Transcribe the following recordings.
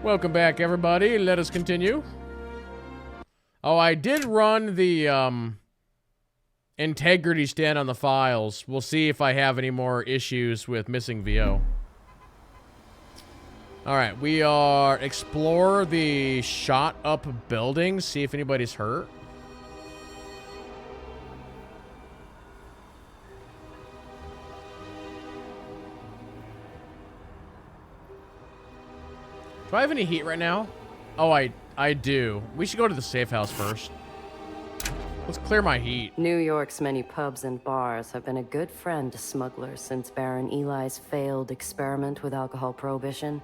Welcome back, everybody. Let us continue. Oh, I did run the integrity scan on the files. We'll see if I have any more issues with missing VO. Alright, we are explore the shot up building, see if anybody's hurt. Do I have any heat right now? Oh, I do. We should go to the safe house first. Let's clear my heat. New York's many pubs and bars have been a good friend to smugglers since Baron Eli's failed experiment with alcohol prohibition.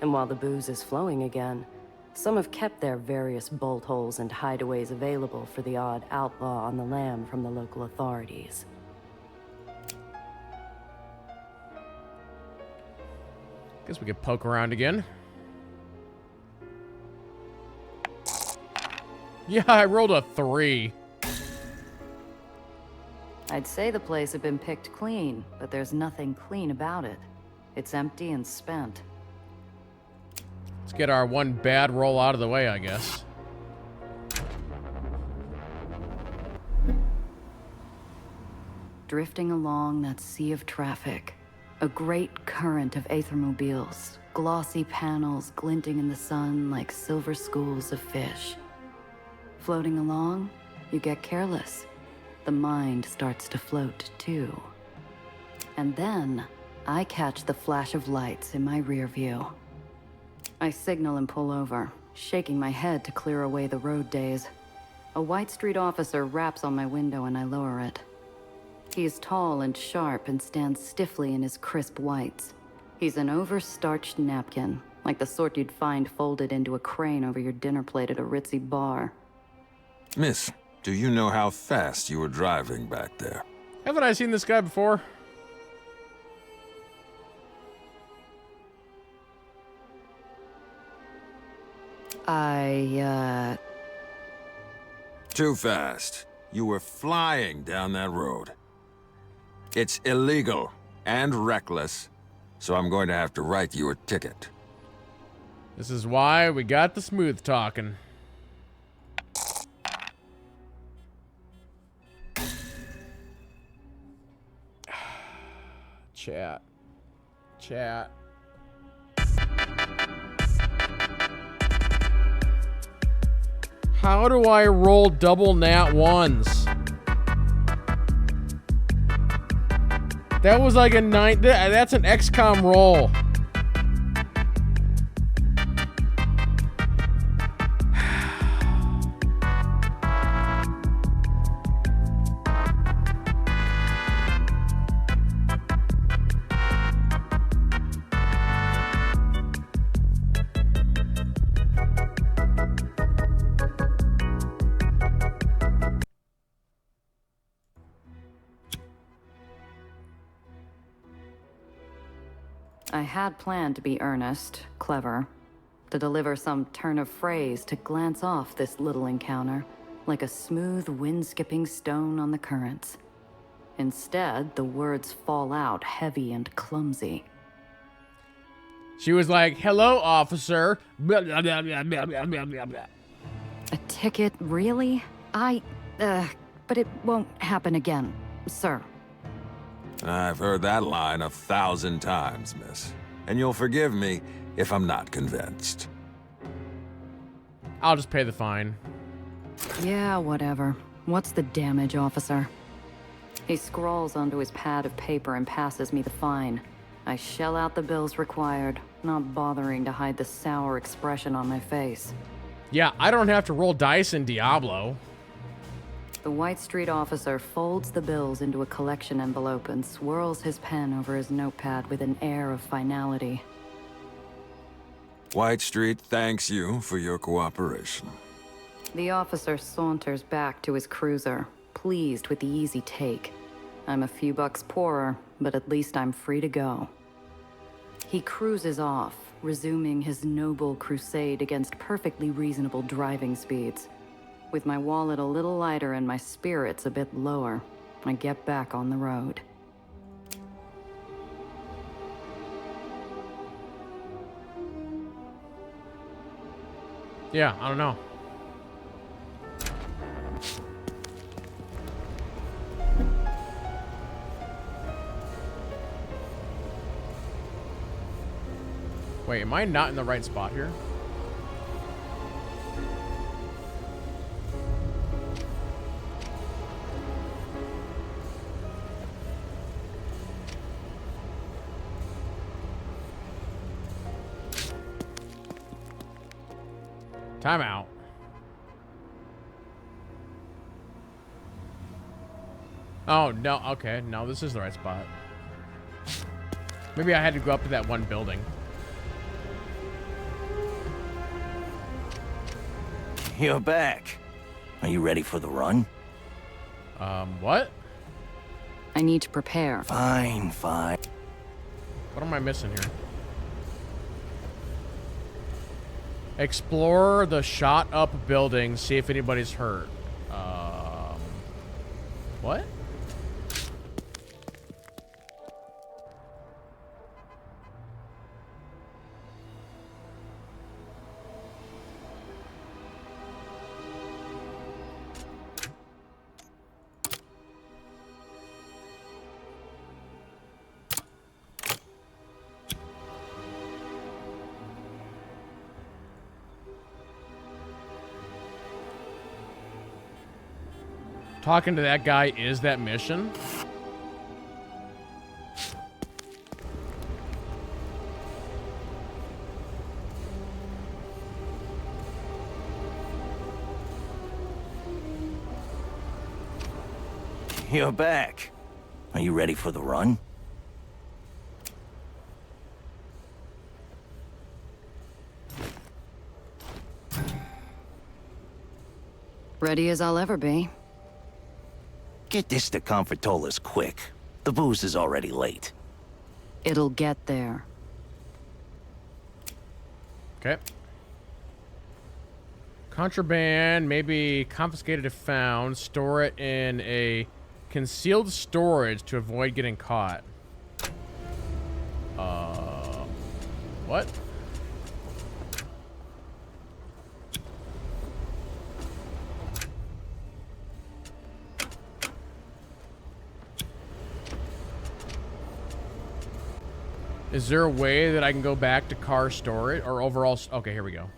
And while the booze is flowing again, some have kept their various bolt holes and hideaways available for the odd outlaw on the lam from the local authorities. Guess we could poke around again. Yeah, I rolled a 3. I'd say the place had been picked clean, but there's nothing clean about it. It's empty and spent. Let's get our one bad roll out of the way, I guess. Drifting along that sea of traffic, a great current of Aethermobiles, glossy panels glinting in the sun like silver schools of fish. Floating along, you get careless. The mind starts to float too. And then, I catch the flash of lights in my rear view. I signal and pull over, shaking my head to clear away the road daze. A White Street officer raps on my window and I lower it. He is tall and sharp and stands stiffly in his crisp whites. He's an over-starched napkin, like the sort you'd find folded into a crane over your dinner plate at a ritzy bar. Miss, do you know how fast you were driving back there? Haven't I seen this guy before? Too fast. You were flying down that road. It's illegal and reckless, so I'm going to have to write you a ticket. This is why we got the smooth talking. Chat. Chat. How do I roll double nat ones? That was like a 9. That's an XCOM roll. I had planned to be earnest, clever, to deliver some turn of phrase to glance off this little encounter, like a smooth wind-skipping stone on the currents. Instead, the words fall out heavy and clumsy. She was like, "Hello, officer." Blah, blah, blah, blah, blah, blah, blah, blah. A ticket, really? But it won't happen again, sir. I've heard that line 1,000 times, miss. And you'll forgive me if I'm not convinced. I'll just pay the fine. Yeah, whatever. What's the damage, officer? He scrawls onto his pad of paper and passes me the fine. I shell out the bills required, not bothering to hide the sour expression on my face. Yeah, I don't have to roll dice in Diablo. The White Street officer folds the bills into a collection envelope and swirls his pen over his notepad with an air of finality. White Street thanks you for your cooperation. The officer saunters back to his cruiser, pleased with the easy take. I'm a few bucks poorer, but at least I'm free to go. He cruises off, resuming his noble crusade against perfectly reasonable driving speeds. With my wallet a little lighter and my spirits a bit lower, I get back on the road. Yeah, I don't know. Wait, am I not in the right spot here? Time out. Oh, no. Okay. No, this is the right spot. Maybe I had to go up to that one building. You're back. Are you ready for the run? What? I need to prepare. Fine, fine. What am I missing here? Explore the shot up building, see if anybody's hurt. What? Talking to that guy is that mission? You're back. Are you ready for the run? Ready as I'll ever be. Get this to Comfortola's quick. The booze is already late. It'll get there. Okay. Contraband, maybe confiscated if found. Store it in a concealed storage to avoid getting caught. What? Is there a way that I can go back to car storage or overall? Okay, here we go.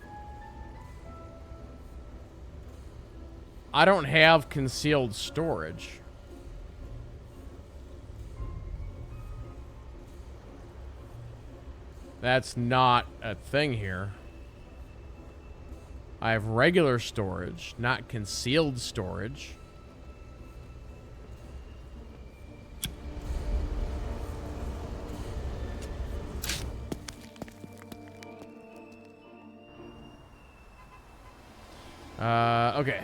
I don't have concealed storage. That's not a thing here. I have regular storage, not concealed storage. Okay.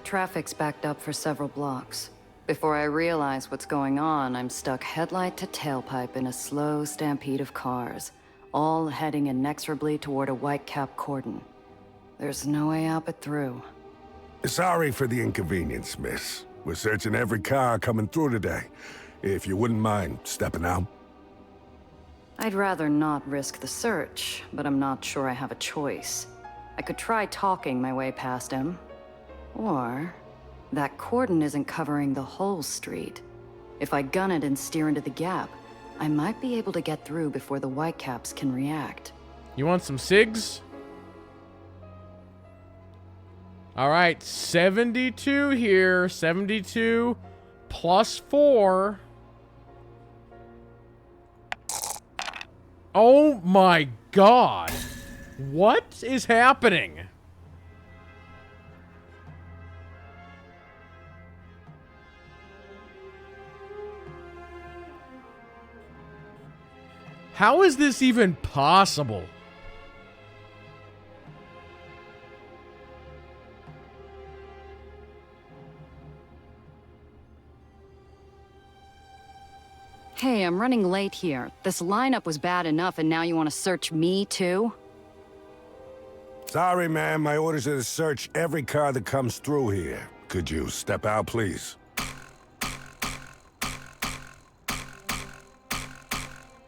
Traffic's backed up for several blocks. Before I realize what's going on, I'm stuck headlight to tailpipe in a slow stampede of cars, all heading inexorably toward a white-cap cordon. There's no way out but through. Sorry for the inconvenience, miss. We're searching every car coming through today. If you wouldn't mind stepping out. I'd rather not risk the search, but I'm not sure I have a choice. I could try talking my way past him. Or, that cordon isn't covering the whole street. If I gun it and steer into the gap, I might be able to get through before the Whitecaps can react. You want some cigs? All right, 72 here. 72 plus 4. Oh my god. What is happening? How is this even possible? Hey, I'm running late here. This lineup was bad enough and now you want to search me too? Sorry, man. My orders are to search every car that comes through here. Could you step out, please?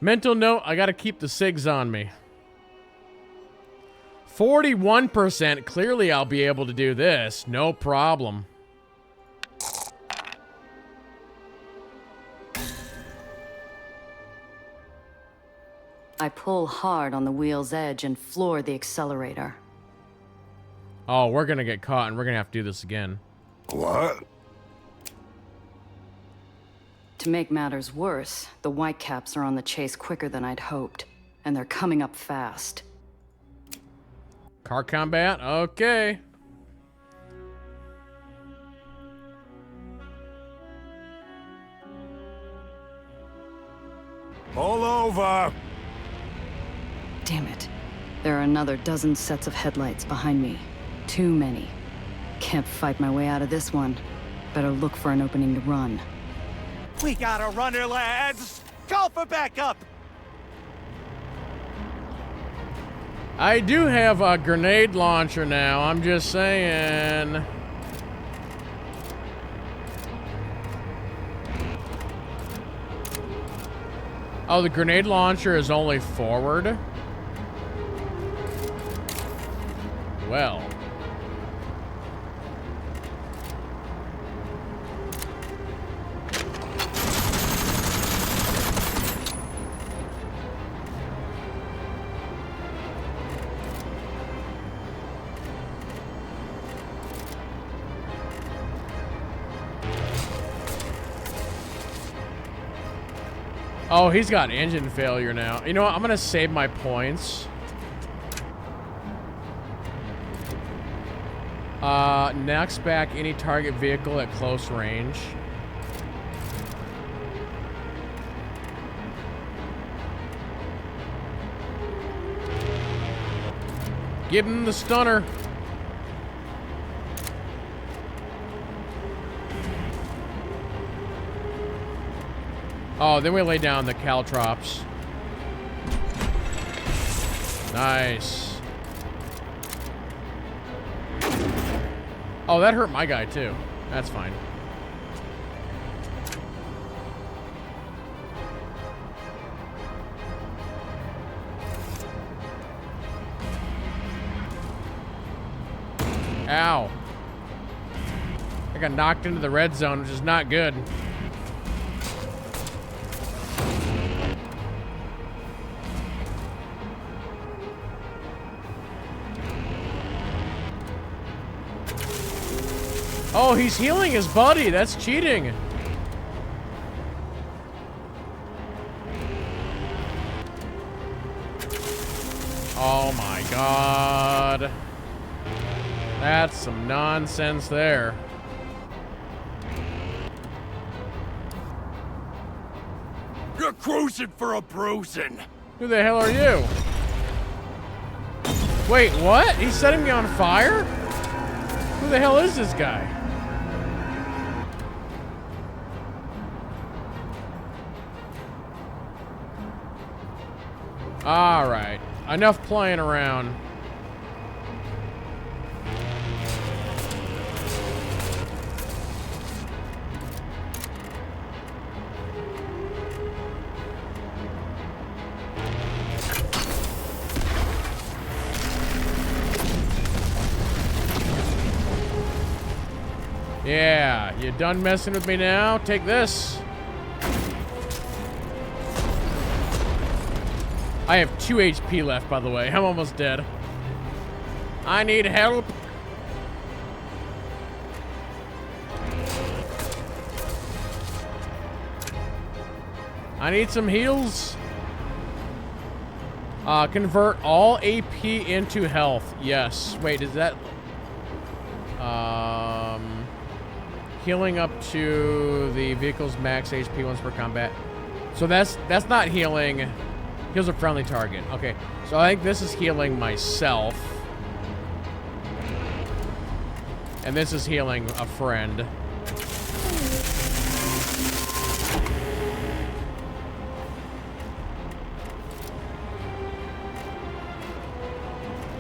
Mental note, I gotta keep the SIGs on me. 41%. Clearly I'll be able to do this. No problem. I pull hard on the wheel's edge and floor the accelerator. Oh, we're gonna get caught and we're gonna have to do this again. What? To make matters worse, the Whitecaps are on the chase quicker than I'd hoped, and they're coming up fast. Car combat? Okay. All over! Damn it. There are another dozen sets of headlights behind me. Too many. Can't fight my way out of this one. Better look for an opening to run. We got a runner, lads! Call for backup! I do have a grenade launcher now, I'm just saying. Oh, the grenade launcher is only forward? Well. Oh, he's got engine failure now. You know what? I'm gonna save my points. Knocks back any target vehicle at close range. Give him the stunner. Oh, then we lay down the caltrops. Nice. Oh, that hurt my guy too. That's fine. Ow. I got knocked into the red zone, which is not good. Oh, he's healing his buddy. That's cheating. Oh my god. That's some nonsense there. You're cruising for a bruising. Who the hell are you? Wait, what? He's setting me on fire? Who the hell is this guy? All right, enough playing around. Yeah, you done messing with me now? Take this. I have 2 HP left, by the way. I'm almost dead. I need help. I need some heals. Convert all AP into health. Yes. Wait, is that... healing up to the vehicle's max HP once per combat. So that's not healing. Heals a friendly target. Okay, so I think this is healing myself. And this is healing a friend.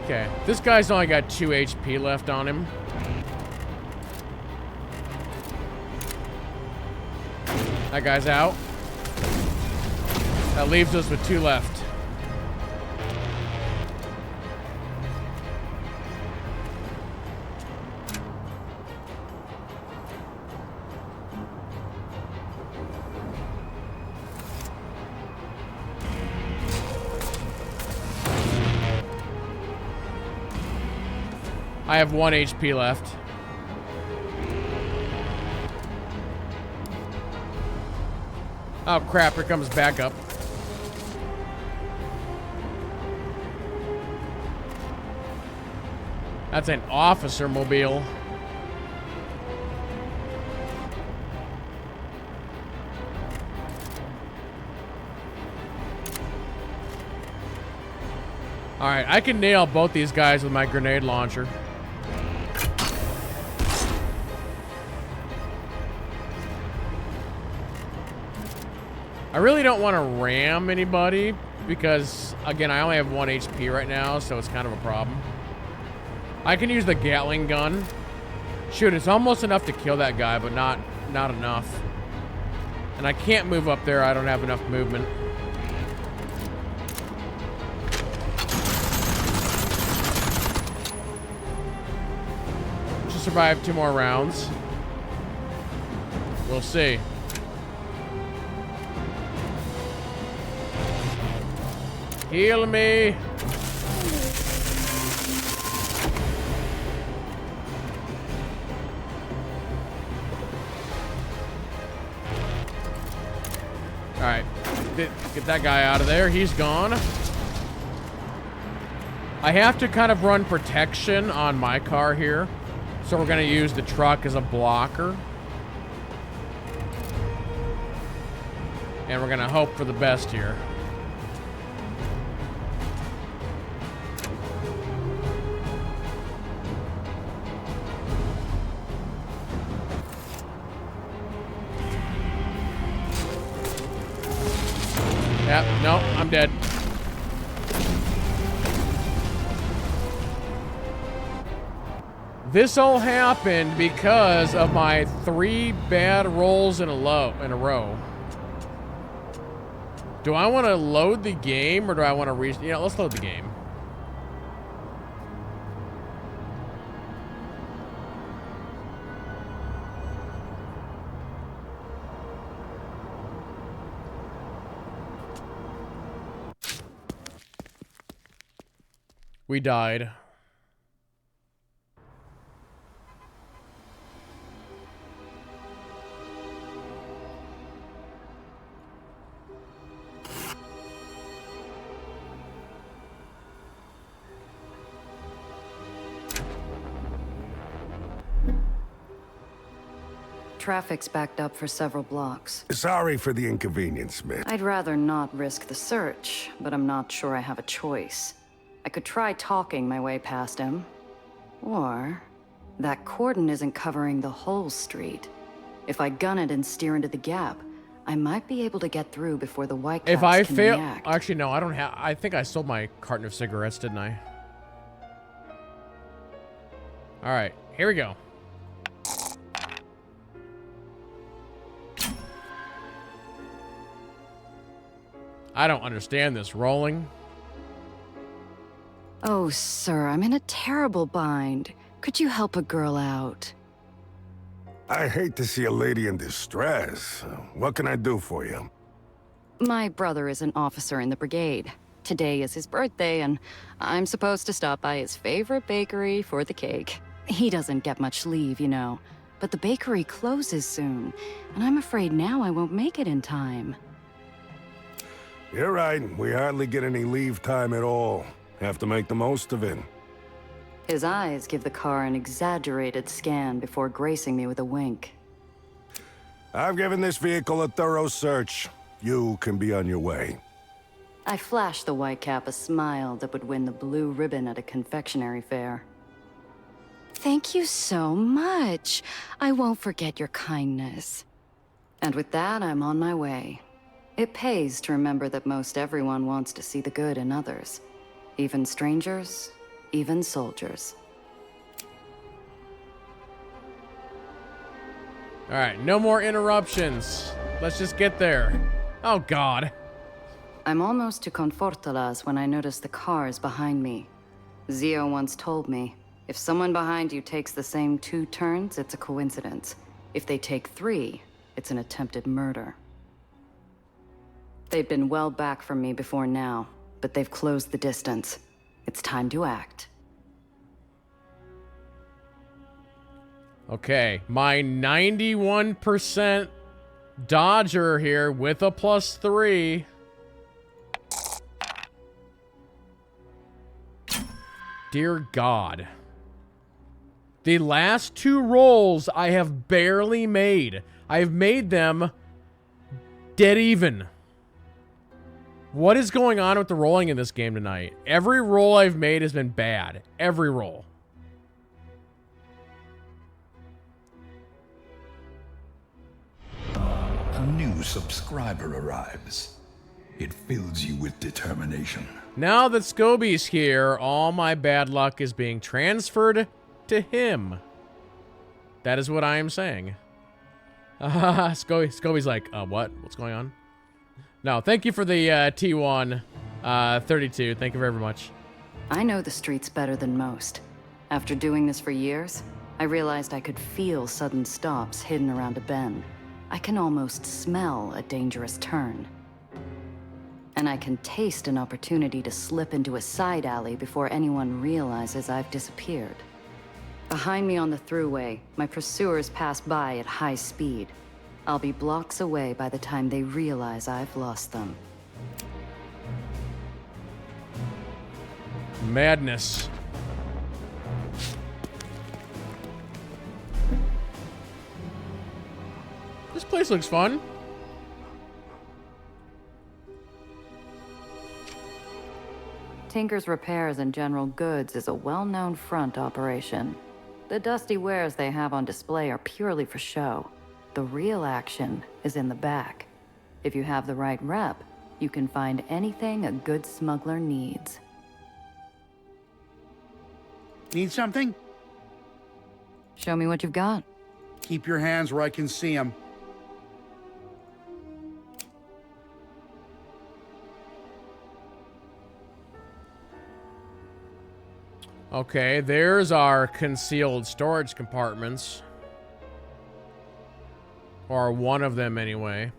Okay. This guy's only got 2 HP left on him. That guy's out. That leaves us with 2 left. I have 1 HP left. Oh crap, here comes backup. That's an officer mobile. Alright, I can nail both these guys with my grenade launcher. I really don't want to ram anybody because, again, I only have 1 HP right now, so it's kind of a problem. I can use the Gatling gun. Shoot, it's almost enough to kill that guy, but not enough. And I can't move up there. I don't have enough movement. Just survive 2 more rounds. We'll see. Heal me. All right, get that guy out of there. He's gone. I have to kind of run protection on my car here. So we're gonna use the truck as a blocker. And we're gonna hope for the best here. Yep, no, I'm dead. This all happened because of my 3 bad rolls in a row. Do I want to load the game or do I want to let's load the game. We died. Traffic's backed up for several blocks. Sorry for the inconvenience, Miss. I'd rather not risk the search, but I'm not sure I have a choice. I could try talking my way past him. Or, that cordon isn't covering the whole street. If I gun it and steer into the gap, I might be able to get through before the Whitecaps If I can fail, react. actually no, I don't have. I think I sold my carton of cigarettes, didn't I? All right, here we go. I don't understand this rolling. Oh, sir, I'm in a terrible bind. Could you help a girl out? I hate to see a lady in distress. What can I do for you? My brother is an officer in the brigade. Today is his birthday, and I'm supposed to stop by his favorite bakery for the cake. He doesn't get much leave, you know, but the bakery closes soon, and I'm afraid now I won't make it in time. You're right. We hardly get any leave time at all. Have to make the most of it. His eyes give the car an exaggerated scan before gracing me with a wink. I've given this vehicle a thorough search. You can be on your way. I flashed the Whitecap a smile that would win the blue ribbon at a confectionery fair. Thank you so much. I won't forget your kindness. And with that, I'm on my way. It pays to remember that most everyone wants to see the good in others. Even strangers even soldiers. All right, no more interruptions. Let's just get there. Oh, God. I'm almost to Confortalas when I notice the cars behind me. Zio once told me, if someone behind you takes the same 2 turns, it's a coincidence. If they take 3, it's an attempted murder. They've been well back from me before now, but they've closed the distance. It's time to act. Okay, my 91% Dodger here with a +3. Dear God. The last 2 rolls I have barely made. I've made them dead even. What is going on with the rolling in this game tonight? Every roll I've made has been bad. Every roll. A new subscriber arrives. It fills you with determination. Now that Scobie's here, all my bad luck is being transferred to him. That is what I am saying. Scobie's like, what? What's going on? No, thank you for the T1 32. Thank you very much. I know the streets better than most. After doing this for years, I realized I could feel sudden stops hidden around a bend. I can almost smell a dangerous turn. And I can taste an opportunity to slip into a side alley before anyone realizes I've disappeared. Behind me on the thruway, my pursuers pass by at high speed. I'll be blocks away by the time they realize I've lost them. Madness. This place looks fun. Tinker's Repairs and General Goods is a well-known front operation. The dusty wares they have on display are purely for show. The real action is in the back. If you have the right rep, you can find anything a good smuggler needs. Need something? Show me what you've got. Keep your hands where I can see them. Okay, there's our concealed storage compartments. Or one of them, anyway.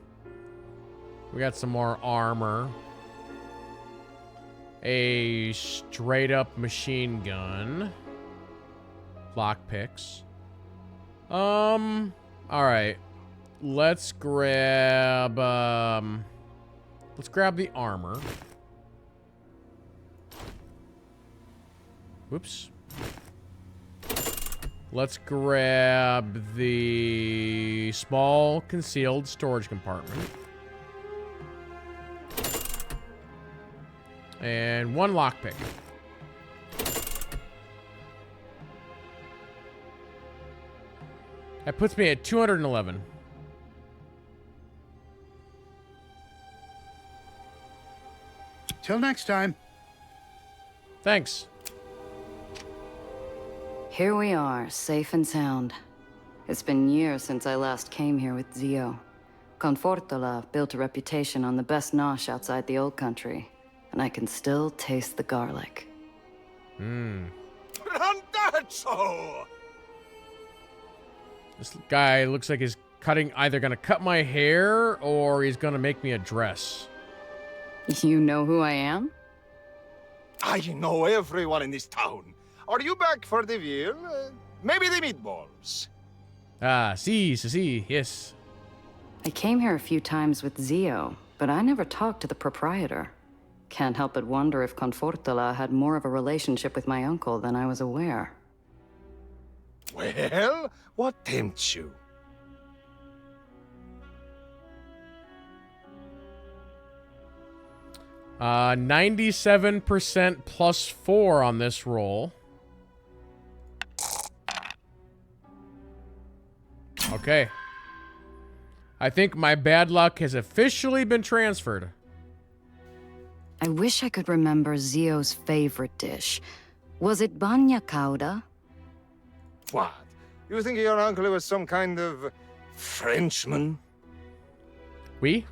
We got some more armor. A straight-up machine gun. Lockpicks. Alright. Let's grab the armor. Whoops. Let's grab the small concealed storage compartment. And 1 lockpick. That puts me at 211. Till next time. Thanks. Here we are, safe and sound. It's been years since I last came here with Zio. Confortola built a reputation on the best nosh outside the old country, and I can still taste the garlic. Randazzo! This guy looks like he's either gonna cut my hair or he's gonna make me a dress. You know who I am? I know everyone in this town. Are you back for the veal? Maybe the meatballs. Ah, si, yes. I came here a few times with Zio, but I never talked to the proprietor. Can't help but wonder if Confortola had more of a relationship with my uncle than I was aware. Well, what tempts you? Uh, 97% +4 on this roll. Okay. I think my bad luck has officially been transferred. I wish I could remember Zio's favorite dish. Was it Banya Kauda? What? You think your uncle was some kind of Frenchman? We?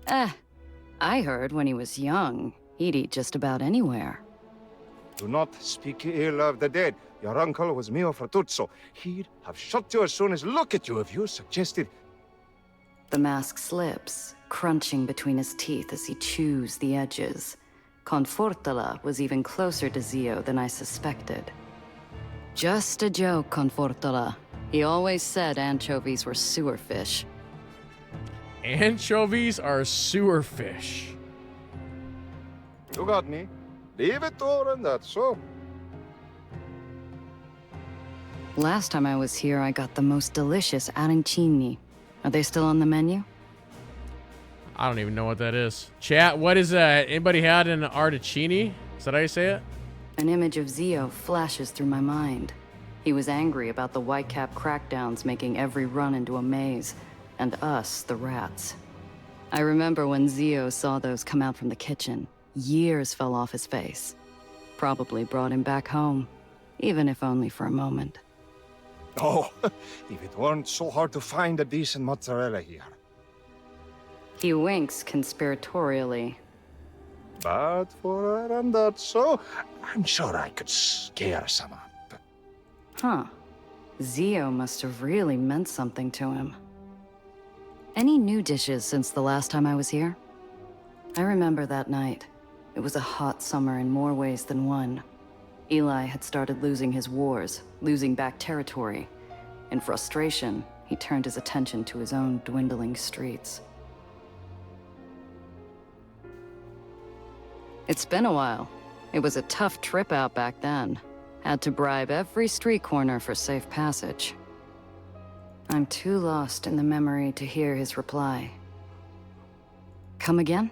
I heard when he was young, he'd eat just about anywhere. Do not speak ill of the dead. Your uncle was mio fratuzzo. He'd have shot you as soon as look at you if you suggested. The mask slips, crunching between his teeth as he chews the edges. Confortala was even closer to Zio than I suspected. Just a joke, Confortala. He always said anchovies were sewer fish. Anchovies are sewer fish. You got me. Leave it to and that's so. Last time I was here, I got the most delicious arancini. Are they still on the menu? I don't even know what that is. Chat, what is that? Anybody had an articini? Is that how you say it? An image of Zio flashes through my mind. He was angry about the Whitecap crackdowns making every run into a maze, and us, the rats. I remember when Zio saw those come out from the kitchen. Years fell off his face. Probably brought him back home, even if only for a moment. Oh, if it weren't so hard to find a decent mozzarella here. He winks conspiratorially. But for a randazzo, I'm sure I could scare some up. Huh. Zio must have really meant something to him. Any new dishes since the last time I was here? I remember that night. It was a hot summer in more ways than one. Eli had started losing his wars, losing back territory. In frustration, he turned his attention to his own dwindling streets. It's been a while. It was a tough trip out back then. Had to bribe every street corner for safe passage. I'm too lost in the memory to hear his reply. Come again?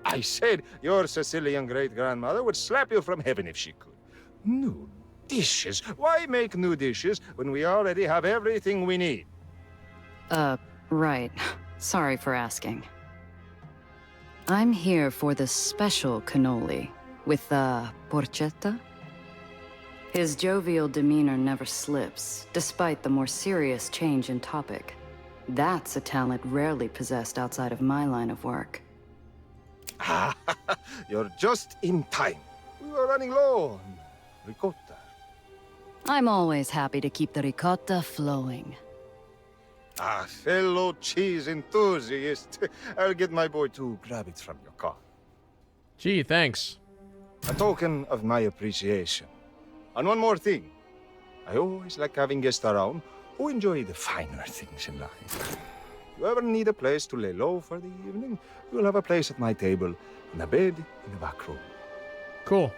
I said your Sicilian great-grandmother would slap you from heaven if she could. New dishes? Why make new dishes when we already have everything we need? Right. Sorry for asking. I'm here for the special cannoli with the porchetta. His jovial demeanor never slips, despite the more serious change in topic. That's a talent rarely possessed outside of my line of work. Ah, you're just in time. We were running low on ricotta. I'm always happy to keep the ricotta flowing. Ah, fellow cheese enthusiast. I'll get my boy to grab it from your car. Gee, thanks. A token of my appreciation. And one more thing. I always like having guests around who enjoy the finer things in life. If you ever need a place to lay low for the evening, you'll have a place at my table and a bed in the back room. Cool.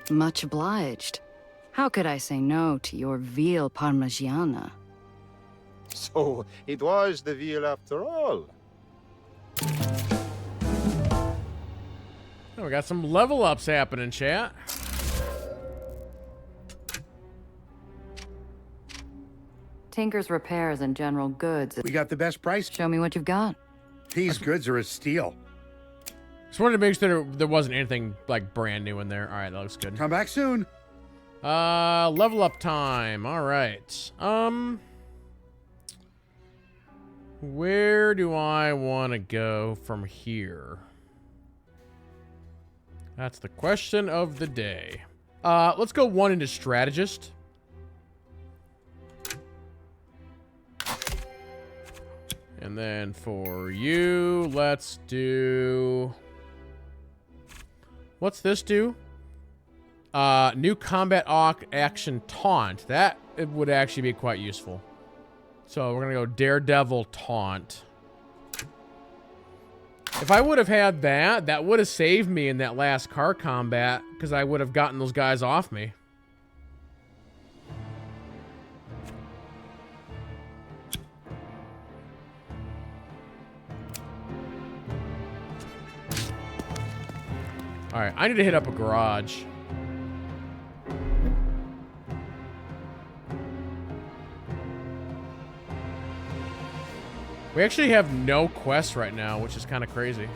Much obliged. How could I say no to your veal parmigiana? So, it was the veal after all. Oh, we got some level ups happening, chat. Tinker's Repairs and General Goods. We got the best price. Show me what you've got. These goods are a steal. Just wanted to make sure there wasn't anything like brand new in there. All right, that looks good. Come back soon. Level up time. All right. Where do I want to go from here? That's the question of the day. Let's go one into strategist. And then for you, let's do... What's this do? New combat action taunt. That it would actually be quite useful. So we're going to go Daredevil taunt. If I would have had that, that would have saved me in that last car combat, because I would have gotten those guys off me. Alright, I need to hit up a garage. We actually have no quests right now, which is kind of crazy.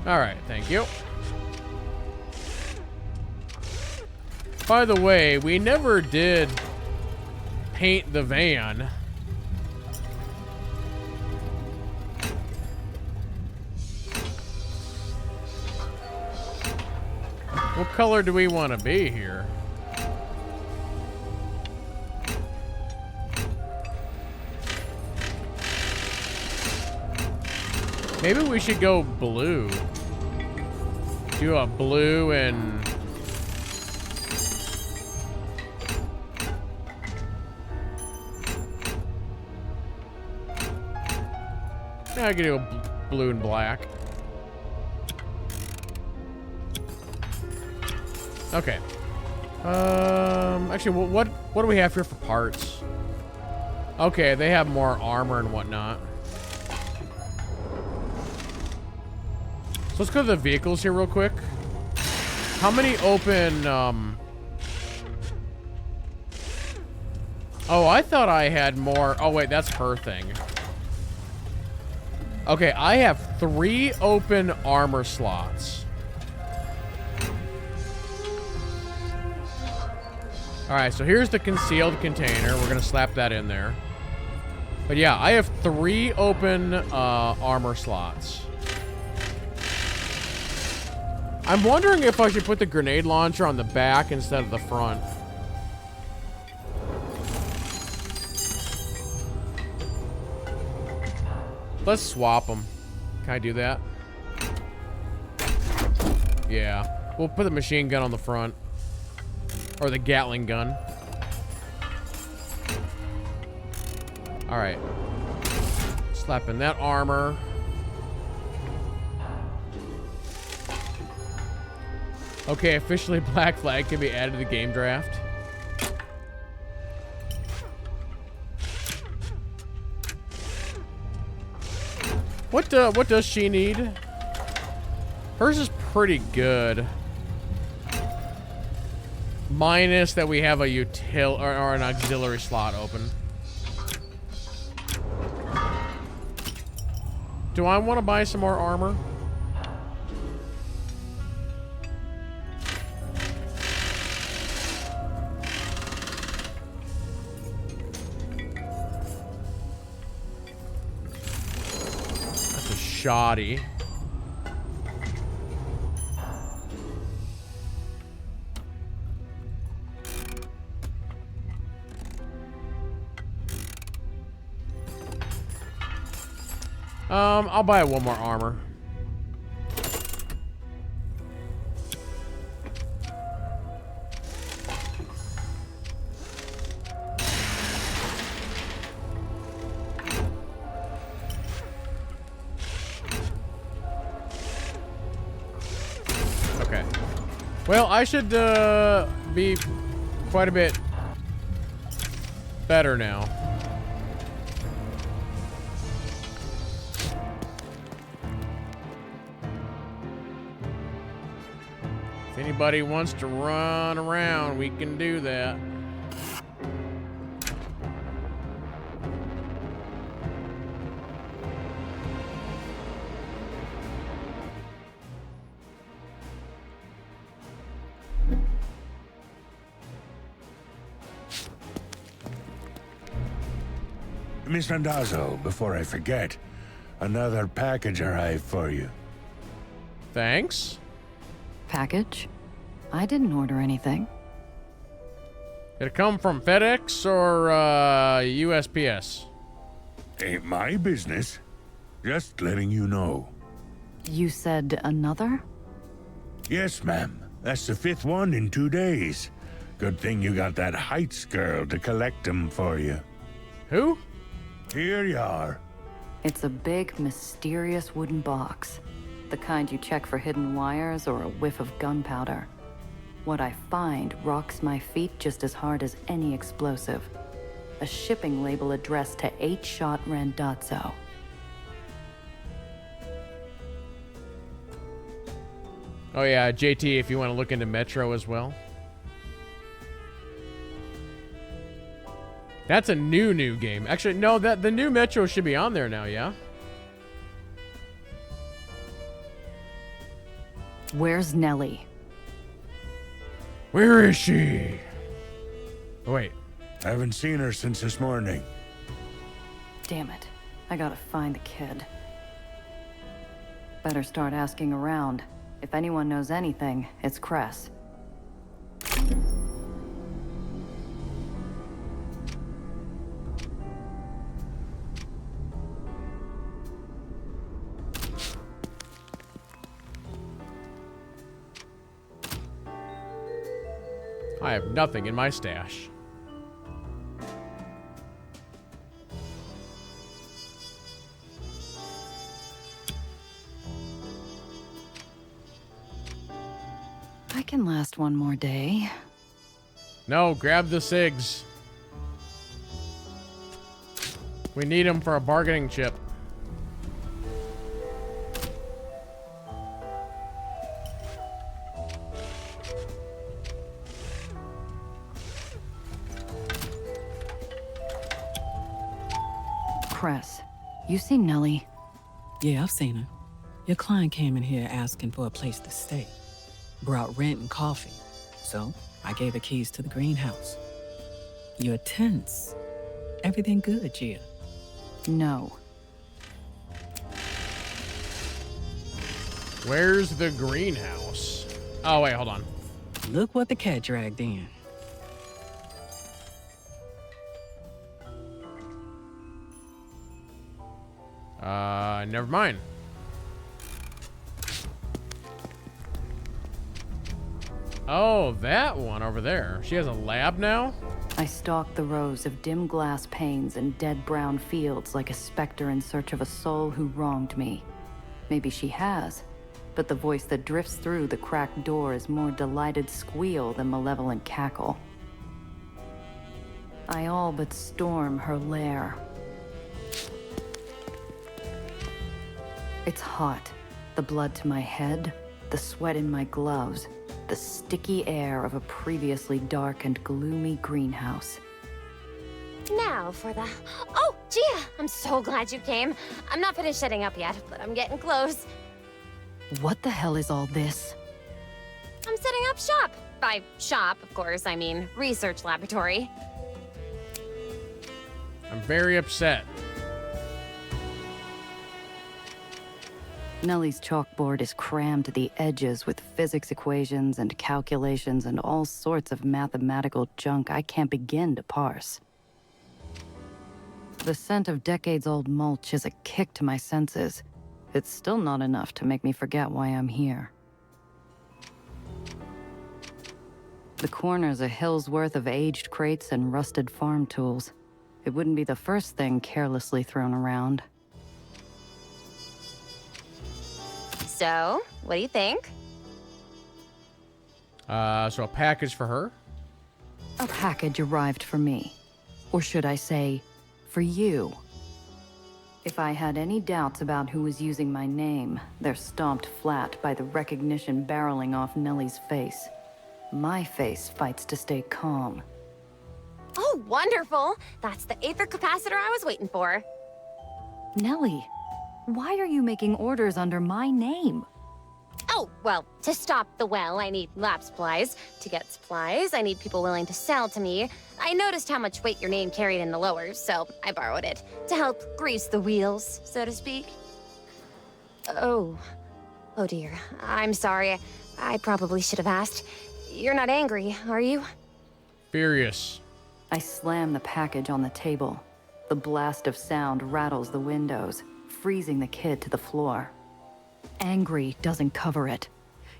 All right, thank you. By the way, we never did paint the van. What color do we want to be here? Maybe we should go blue. Do a blue and... Yeah, I could do a blue and black. Okay. Actually, what do we have here for parts? Okay, they have more armor and whatnot. So let's go to the vehicles here real quick. How many open, Oh, I thought I had more. Oh, wait, that's her thing. Okay, I have 3 open armor slots. Alright, so here's the concealed container. We're gonna slap that in there. But yeah, I have 3 open armor slots. I'm wondering if I should put the grenade launcher on the back instead of the front. Let's swap them. Can I do that? Yeah. We'll put the machine gun on the front. Or the Gatling gun. Alright. Slap in that armor. Okay, officially Black Flag can be added to the game draft. What does she need? Hers is pretty good. Minus that we have a or an auxiliary slot open. Do I want to buy some more armor? That's a shoddy. I'll buy one more armor. Okay. Well, I should be quite a bit better now. If anybody wants to run around, we can do that. Miss Randazzo, before I forget, another package arrived for you. Thanks. Package? I didn't order anything. Did it come from FedEx or USPS? Ain't my business. Just letting you know. You said another? Yes, ma'am. That's the 5th one in 2 days. Good thing you got that Heights girl to collect them for you. Who? Here you are. It's a big, mysterious wooden box. The kind you check for hidden wires or a whiff of gunpowder. What I find rocks my feet just as hard as any explosive. A shipping label addressed to 8-Shot Randazzo. Oh yeah, JT, if you want to look into Metro as well. That's a new game. Actually, no, the new Metro should be on there now, yeah? Where's Nellie? Where is she? Oh, wait. I haven't seen her since this morning. Damn it. I gotta find the kid. Better start asking around. If anyone knows anything, it's Cress. I have nothing in my stash. I can last one more day. No, grab the SIGs. We need them for a bargaining chip. Cress, you seen Nellie? Yeah, I've seen her. Your client came in here asking for a place to stay. Brought rent and coffee. So, I gave her keys to the greenhouse. You're tense. Everything good, Gia? No. Where's the greenhouse? Oh, wait, hold on. Look what the cat dragged in. Never mind. Oh, that one over there. She has a lab now? I stalk the rows of dim glass panes and dead brown fields like a specter in search of a soul who wronged me. Maybe she has, but the voice that drifts through the cracked door is more delighted squeal than malevolent cackle. I all but storm her lair. It's hot. The blood to my head, the sweat in my gloves, the sticky air of a previously dark and gloomy greenhouse. Now for the... Oh, Gia! I'm so glad you came. I'm not finished setting up yet, but I'm getting close. What the hell is all this? I'm setting up shop. By shop, of course, I mean research laboratory. I'm very upset. Nellie's chalkboard is crammed to the edges with physics equations and calculations and all sorts of mathematical junk I can't begin to parse. The scent of decades-old mulch is a kick to my senses. It's still not enough to make me forget why I'm here. The corner's a hill's worth of aged crates and rusted farm tools. It wouldn't be the first thing carelessly thrown around. So, what do you think? So a package for her? A package arrived for me. Or should I say, for you. If I had any doubts about who was using my name, they're stomped flat by the recognition barreling off Nellie's face. My face fights to stay calm. Oh, wonderful! That's the Aether capacitor I was waiting for. Nellie, why are you making orders under my name? Oh, well, to stop the well, I need lab supplies. To get supplies, I need people willing to sell to me. I noticed how much weight your name carried in the lowers, so I borrowed it to help grease the wheels, so to speak. Oh dear. I'm sorry. I probably should have asked. You're not angry, are you? Furious. I slam the package on the table. The blast of sound rattles the windows, freezing the kid to the floor. Angry doesn't cover it.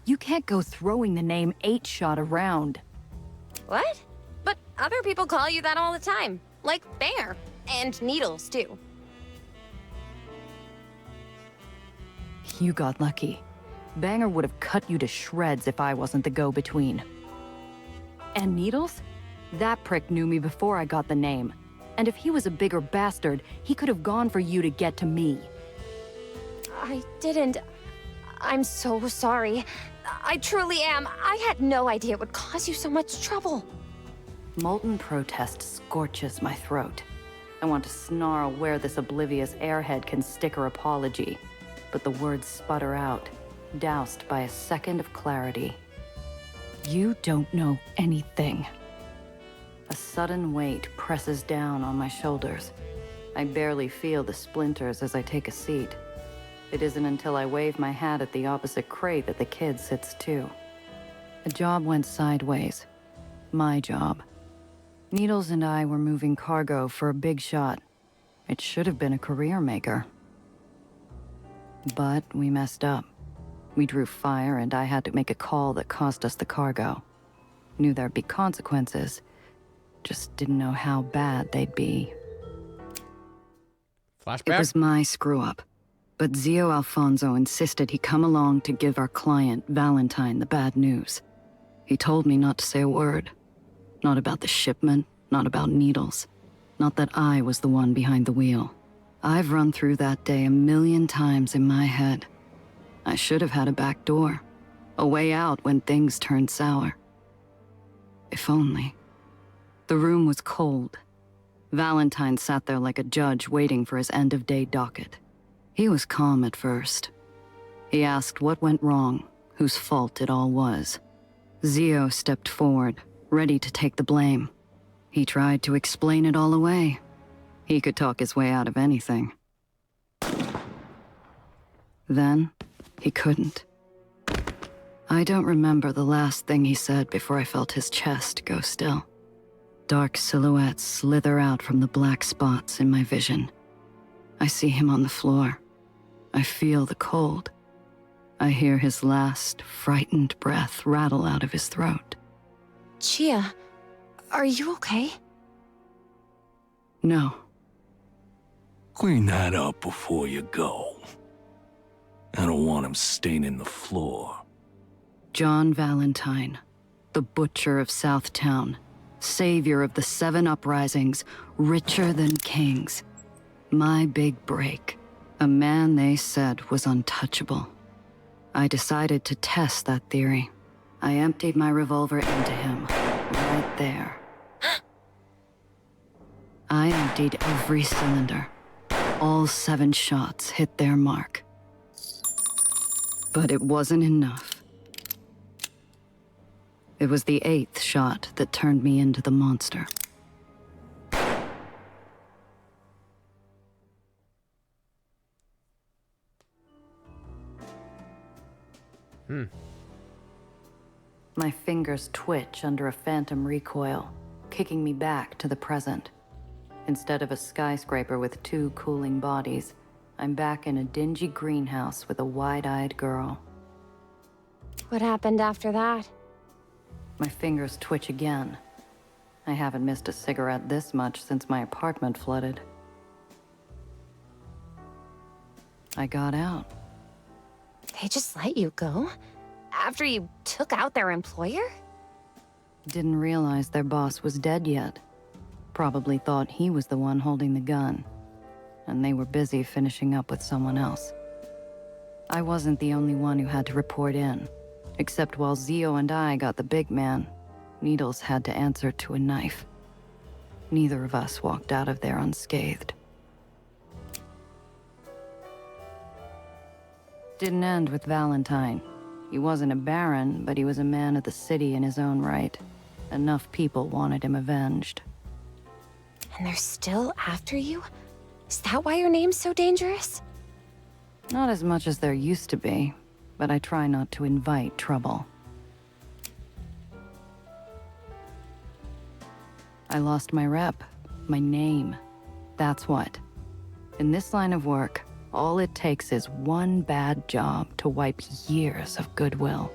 You can't go throwing the name 8-Shot around. What? But other people call you that all the time. Like Banger. And Needles, too. You got lucky. Banger would have cut you to shreds if I wasn't the go-between. And Needles? That prick knew me before I got the name. And if he was a bigger bastard, he could have gone for you to get to me. I didn't. I'm so sorry. I truly am. I had no idea it would cause you so much trouble. Molten protest scorches my throat. I want to snarl where this oblivious airhead can stick her apology, but the words sputter out. doused by a second of clarity. You don't know anything. A sudden weight presses down on my shoulders. I barely feel the splinters as I take a seat. It isn't until I wave my hat at the opposite crate that the kid sits too. The job went sideways. My job. Needles and I were moving cargo for a big shot. It should have been a career maker. But we messed up. We drew fire and I had to make a call that cost us the cargo. Knew there'd be consequences. Just didn't know how bad they'd be. Flashback? It was my screw-up. But Zio Alfonso insisted he come along to give our client, Valentine, the bad news. He told me not to say a word. Not about the shipment, not about needles. Not that I was the one behind the wheel. I've run through that day 1,000,000 times in my head. I should have had a back door. A way out when things turned sour. If only. The room was cold. Valentine sat there like a judge waiting for his end-of-day docket. He was calm at first. He asked what went wrong, whose fault it all was. Zio stepped forward, ready to take the blame. He tried to explain it all away. He could talk his way out of anything. Then, he couldn't. I don't remember the last thing he said before I felt his chest go still. Dark silhouettes slither out from the black spots in my vision. I see him on the floor. I feel the cold. I hear his last, frightened breath rattle out of his throat. Chia, are you okay? No. Clean that up before you go. I don't want him staining the floor. John Valentine, the butcher of Southtown, savior of the 7 uprisings, richer than kings. My big break. A man they said was untouchable. I decided to test that theory. I emptied my revolver into him, right there. I emptied every cylinder. All 7 shots hit their mark. But it wasn't enough. It was the 8th shot that turned me into the monster. My fingers twitch under a phantom recoil, kicking me back to the present. Instead of a skyscraper with 2 cooling bodies, I'm back in a dingy greenhouse with a wide-eyed girl. What happened after that? My fingers twitch again. I haven't missed a cigarette this much since my apartment flooded. I got out. They just let you go? After you took out their employer? Didn't realize their boss was dead yet. Probably thought he was the one holding the gun. And they were busy finishing up with someone else. I wasn't the only one who had to report in. Except while Zio and I got the big man, Needles had to answer to a knife. Neither of us walked out of there unscathed. Didn't end with Valentine. He wasn't a baron, but he was a man of the city in his own right. Enough people wanted him avenged. And they're still after you? Is that why your name's so dangerous? Not as much as there used to be, but I try not to invite trouble. I lost my rep, my name. That's what. In this line of work, all it takes is one bad job to wipe years of goodwill.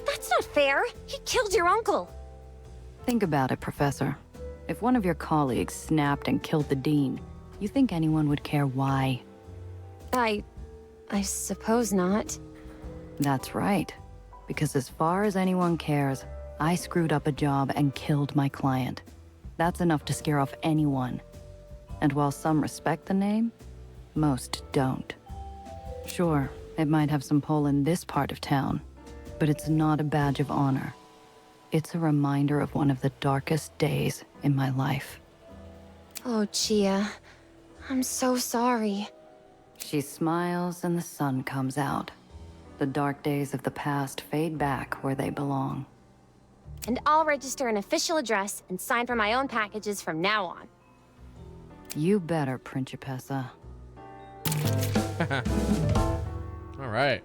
That's not fair. He killed your uncle. Think about it, Professor. If one of your colleagues snapped and killed the dean, you think anyone would care why? I suppose not. That's right. Because as far as anyone cares, I screwed up a job and killed my client. That's enough to scare off anyone. And while some respect the name, most don't. Sure, it might have some pull in this part of town, but it's not a badge of honor. It's a reminder of one of the darkest days in my life. Oh, Chia. I'm so sorry. She smiles and the sun comes out. The dark days of the past fade back where they belong. And I'll register an official address and sign for my own packages from now on. You better, Principessa. All right.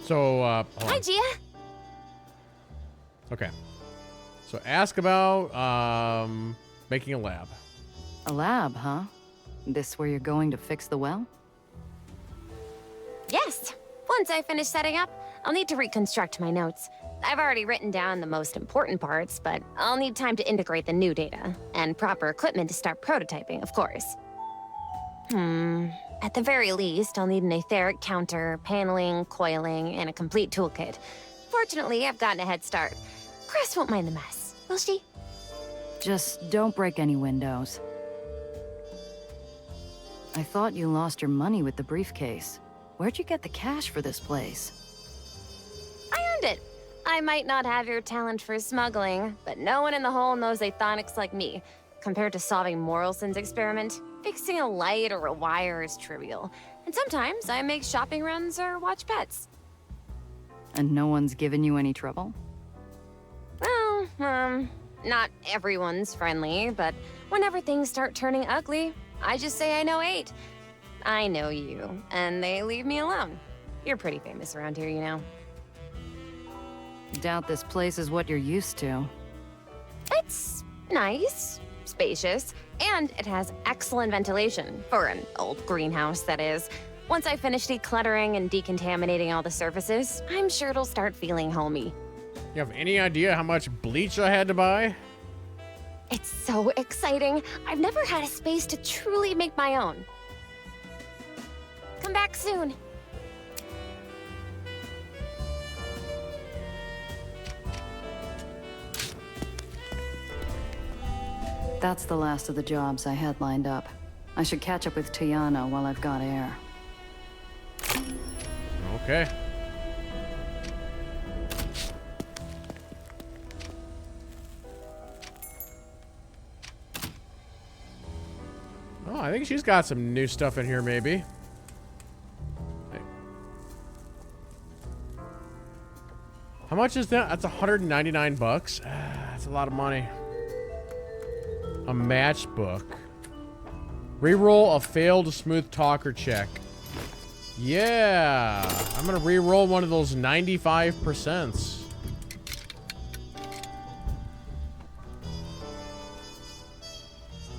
So, hold Hi, on. Gia. Okay. So ask about making a lab. A lab, huh? This where you're going to fix the well? Yes. Once I finish setting up, I'll need to reconstruct my notes. I've already written down the most important parts, but I'll need time to integrate the new data, and proper equipment to start prototyping, of course. At the very least, I'll need an etheric counter, paneling, coiling, and a complete toolkit. Fortunately, I've gotten a head start. Chris won't mind the mess, will she? Just don't break any windows. I thought you lost your money with the briefcase. Where'd you get the cash for this place? I earned it. I might not have your talent for smuggling, but no one in the hole knows Aethonics like me. Compared to solving Morrison's experiment, fixing a light or a wire is trivial. And sometimes I make shopping runs or watch pets. And no one's given you any trouble? Well, not everyone's friendly, but whenever things start turning ugly, I just say I know 8. I know you, and they leave me alone. You're pretty famous around here, you know. Doubt this place is what you're used to. It's nice, spacious, and it has excellent ventilation, for an old greenhouse, that is. Once I finish decluttering and decontaminating all the surfaces, I'm sure it'll start feeling homey. You have any idea how much bleach I had to buy? It's so exciting. I've never had a space to truly make my own. Come back soon. That's the last of the jobs I had lined up. I should catch up with Tiana while I've got air. Okay. Oh, I think she's got some new stuff in here, maybe. Hey. How much is that? That's 199 bucks. That's a lot of money. A matchbook. Reroll a failed smooth talker check. Yeah, I'm gonna re-roll one of those 95%.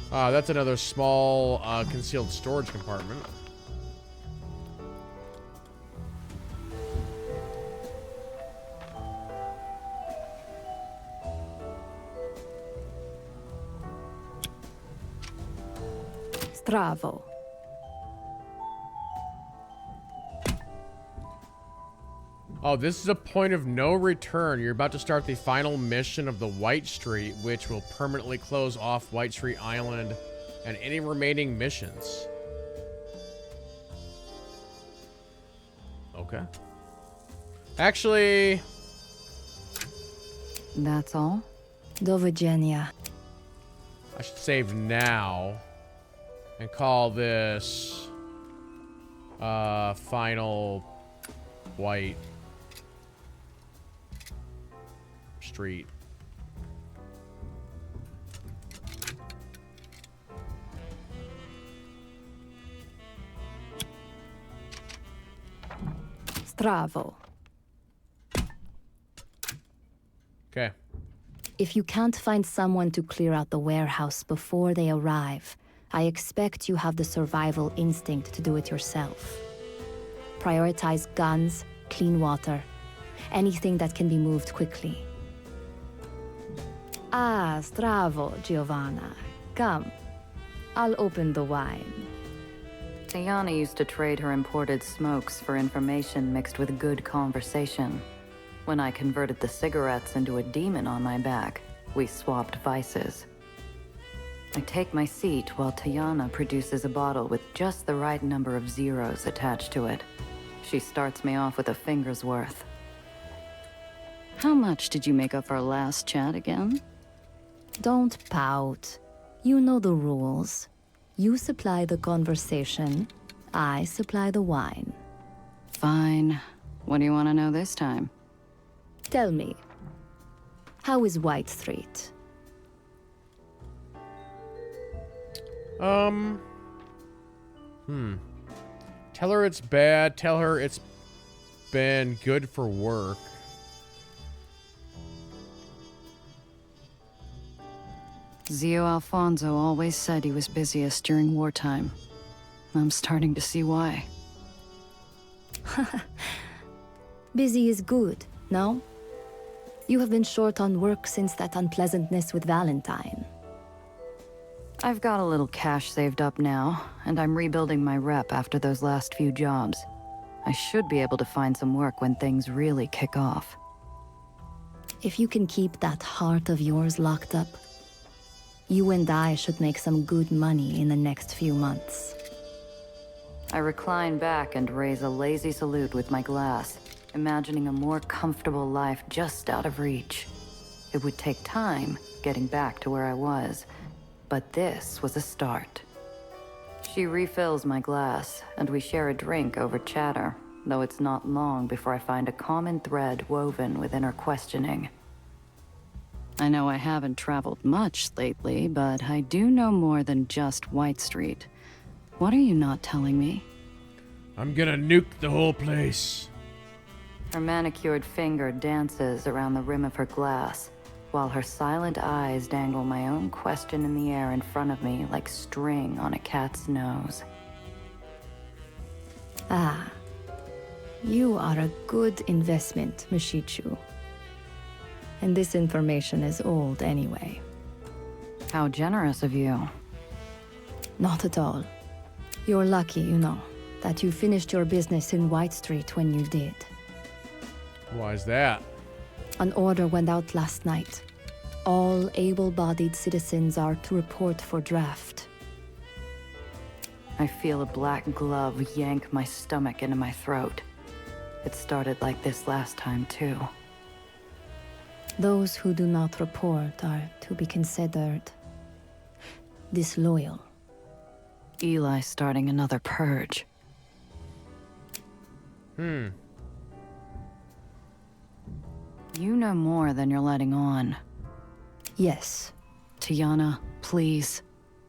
That's another small concealed storage compartment. Stravo. Oh, this is a point of no return. You're about to start the final mission of the White Street, which will permanently close off White Street Island and any remaining missions. Okay. Actually... That's all? Do widzenia. I should save now and call this final White Street. Stravo. Okay. If you can't find someone to clear out the warehouse before they arrive, I expect you have the survival instinct to do it yourself. Prioritize guns, clean water, anything that can be moved quickly. Ah, stravo, Giovanna. Come. I'll open the wine. Tiana used to trade her imported smokes for information mixed with good conversation. When I converted the cigarettes into a demon on my back, we swapped vices. I take my seat while Tiana produces a bottle with just the right number of zeros attached to it. She starts me off with a finger's worth. How much did you make up our last chat again? Don't pout. You know the rules. You supply the conversation, I supply the wine. Fine. What do you want to know this time? Tell me, how is White Street? Tell her it's bad. Tell her it's been good for work. Zio Alfonso always said he was busiest during wartime. I'm starting to see why. Busy is good, no? You have been short on work since that unpleasantness with Valentine. I've got a little cash saved up now, and I'm rebuilding my rep after those last few jobs. I should be able to find some work when things really kick off. If you can keep that heart of yours locked up, you and I should make some good money in the next few months. I recline back and raise a lazy salute with my glass, imagining a more comfortable life just out of reach. It would take time getting back to where I was, but this was a start. She refills my glass, and we share a drink over chatter, though it's not long before I find a common thread woven within her questioning. I know I haven't traveled much lately, but I do know more than just White Street. What are you not telling me? I'm gonna nuke the whole place. Her manicured finger dances around the rim of her glass, while her silent eyes dangle my own question in the air in front of me like string on a cat's nose. Ah, you are a good investment, Mashichu. And this information is old anyway. How generous of you. Not at all. You're lucky, you know, that you finished your business in White Street when you did. Why is that? An order went out last night. All able-bodied citizens are to report for draft. I feel a black glove yank my stomach into my throat. It started like this last time, too. Those who do not report are to be considered disloyal. Eli starting another purge. You know more than you're letting on. Yes. Tiana, please.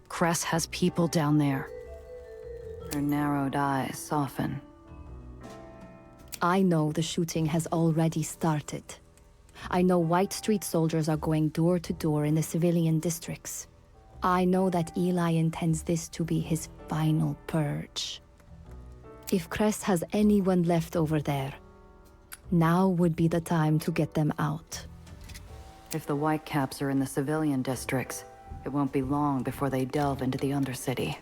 Cress has people down there. Her narrowed eyes soften. I know the shooting has already started. I know White Street soldiers are going door to door in the civilian districts. I know that Eli intends this to be his final purge. If Cress has anyone left over there, now would be the time to get them out. If the Whitecaps are in the civilian districts, it won't be long before they delve into the Undercity.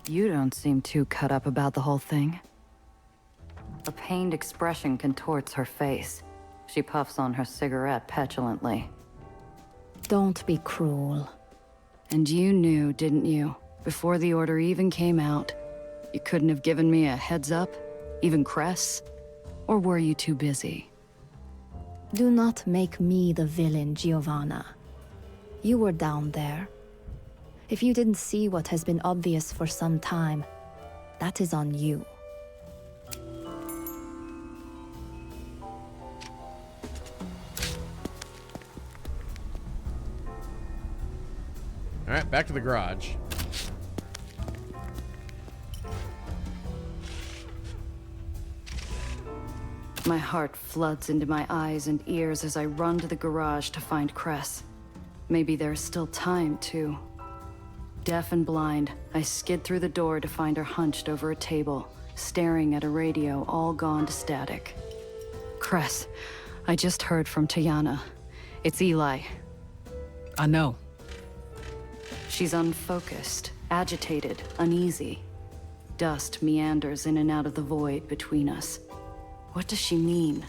You don't seem too cut up about the whole thing. A pained expression contorts her face. She puffs on her cigarette petulantly. Don't be cruel. And you knew, didn't you? Before the order even came out, you couldn't have given me a heads up? Even Cress? Or were you too busy? Do not make me the villain, Giovanna. You were down there. If you didn't see what has been obvious for some time, that is on you. All right, back to the garage. My heart floods into my eyes and ears as I run to the garage to find Cress. Maybe there's still time, too. Deaf and blind, I skid through the door to find her hunched over a table, staring at a radio all gone to static. Cress, I just heard from Tiana. It's Eli. I know. She's unfocused, agitated, uneasy. Dust meanders in and out of the void between us. What does she mean?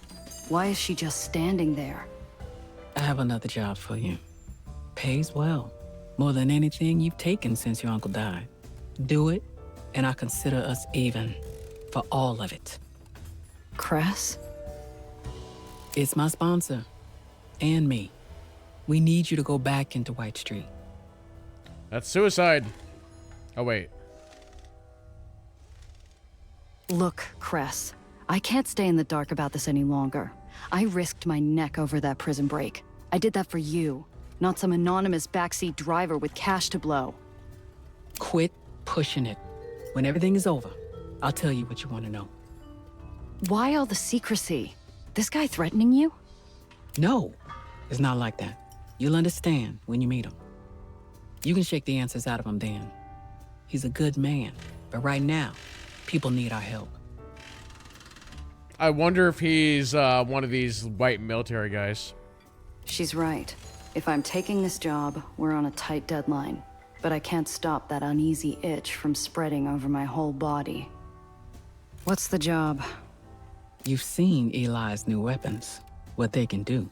Why is she just standing there? I have another job for you. Pays well. More than anything you've taken since your uncle died. Do it, and I consider us even. For all of it. Cress? It's my sponsor. And me. We need you to go back into White Street. That's suicide. Oh, wait. Look, Cress, I can't stay in the dark about this any longer. I risked my neck over that prison break. I did that for you, not some anonymous backseat driver with cash to blow. Quit pushing it. When everything is over, I'll tell you what you want to know. Why all the secrecy? This guy threatening you? No, it's not like that. You'll understand when you meet him. You can shake the answers out of him then. He's a good man, but right now, people need our help. I wonder if he's one of these white military guys. She's right. If I'm taking this job, we're on a tight deadline. But I can't stop that uneasy itch from spreading over my whole body. What's the job? You've seen Eli's new weapons, what they can do.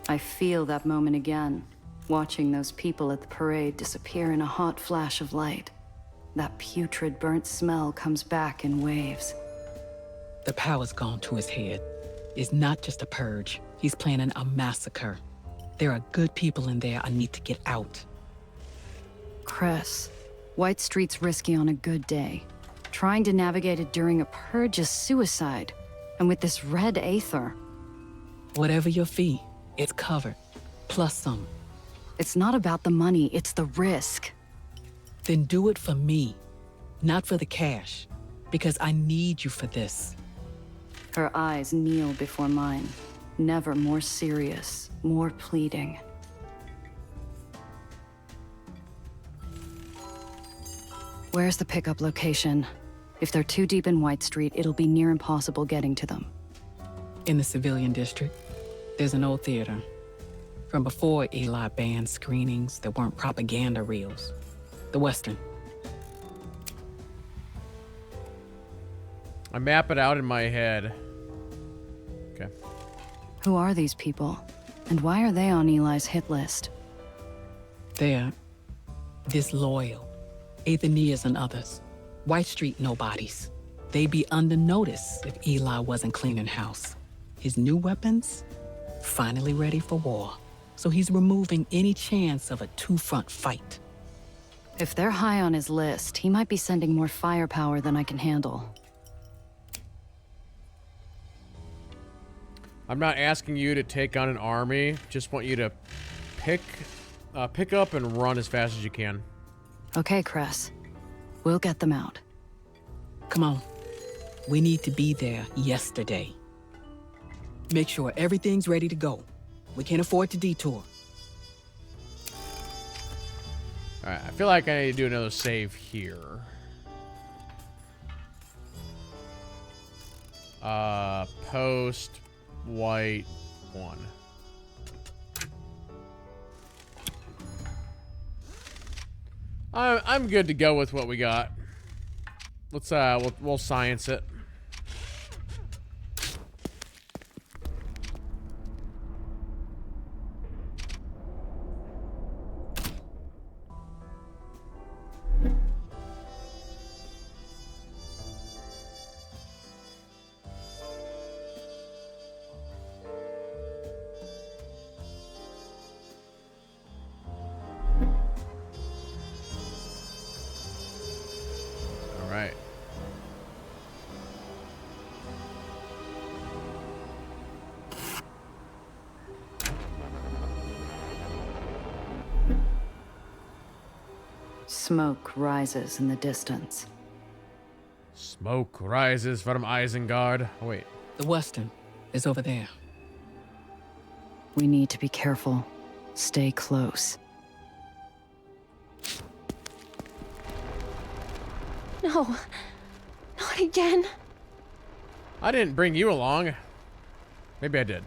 I feel that moment again, watching those people at the parade disappear in a hot flash of light. That putrid burnt smell comes back in waves. The power's gone to his head. It's not just a purge. He's planning a massacre. There are good people in there I need to get out. Cress, White Street's risky on a good day. Trying to navigate it during a purge is suicide. And with this red Aether... Whatever your fee, it's covered. Plus some. It's not about the money, it's the risk. Then do it for me, not for the cash. Because I need you for this. Her eyes kneel before mine. Never more serious, more pleading. Where's the pickup location? If they're too deep in White Street, it'll be near impossible getting to them. In the civilian district, there's an old theater. From before Eli banned screenings that weren't propaganda reels. The Western. I map it out in my head. Okay. Who are these people? And why are they on Eli's hit list? They're disloyal. Aethenians and others. White Street nobodies. They'd be under notice if Eli wasn't cleaning house. His new weapons? Finally ready for war. So he's removing any chance of a two-front fight. If they're high on his list, he might be sending more firepower than I can handle. I'm not asking you to take on an army. Just want you to pick up and run as fast as you can. Okay, Cress. We'll get them out. Come on. We need to be there yesterday. Make sure everything's ready to go. We can't afford to detour. Alright, I feel like I need to do another save here. Post white 1. I'm good to go with what we got. Let's we'll science it. Right. Smoke rises in the distance. Smoke rises from Isengard. Oh, wait. The Western is over there. We need to be careful. Stay close. No. Not again. I didn't bring you along. Maybe I did.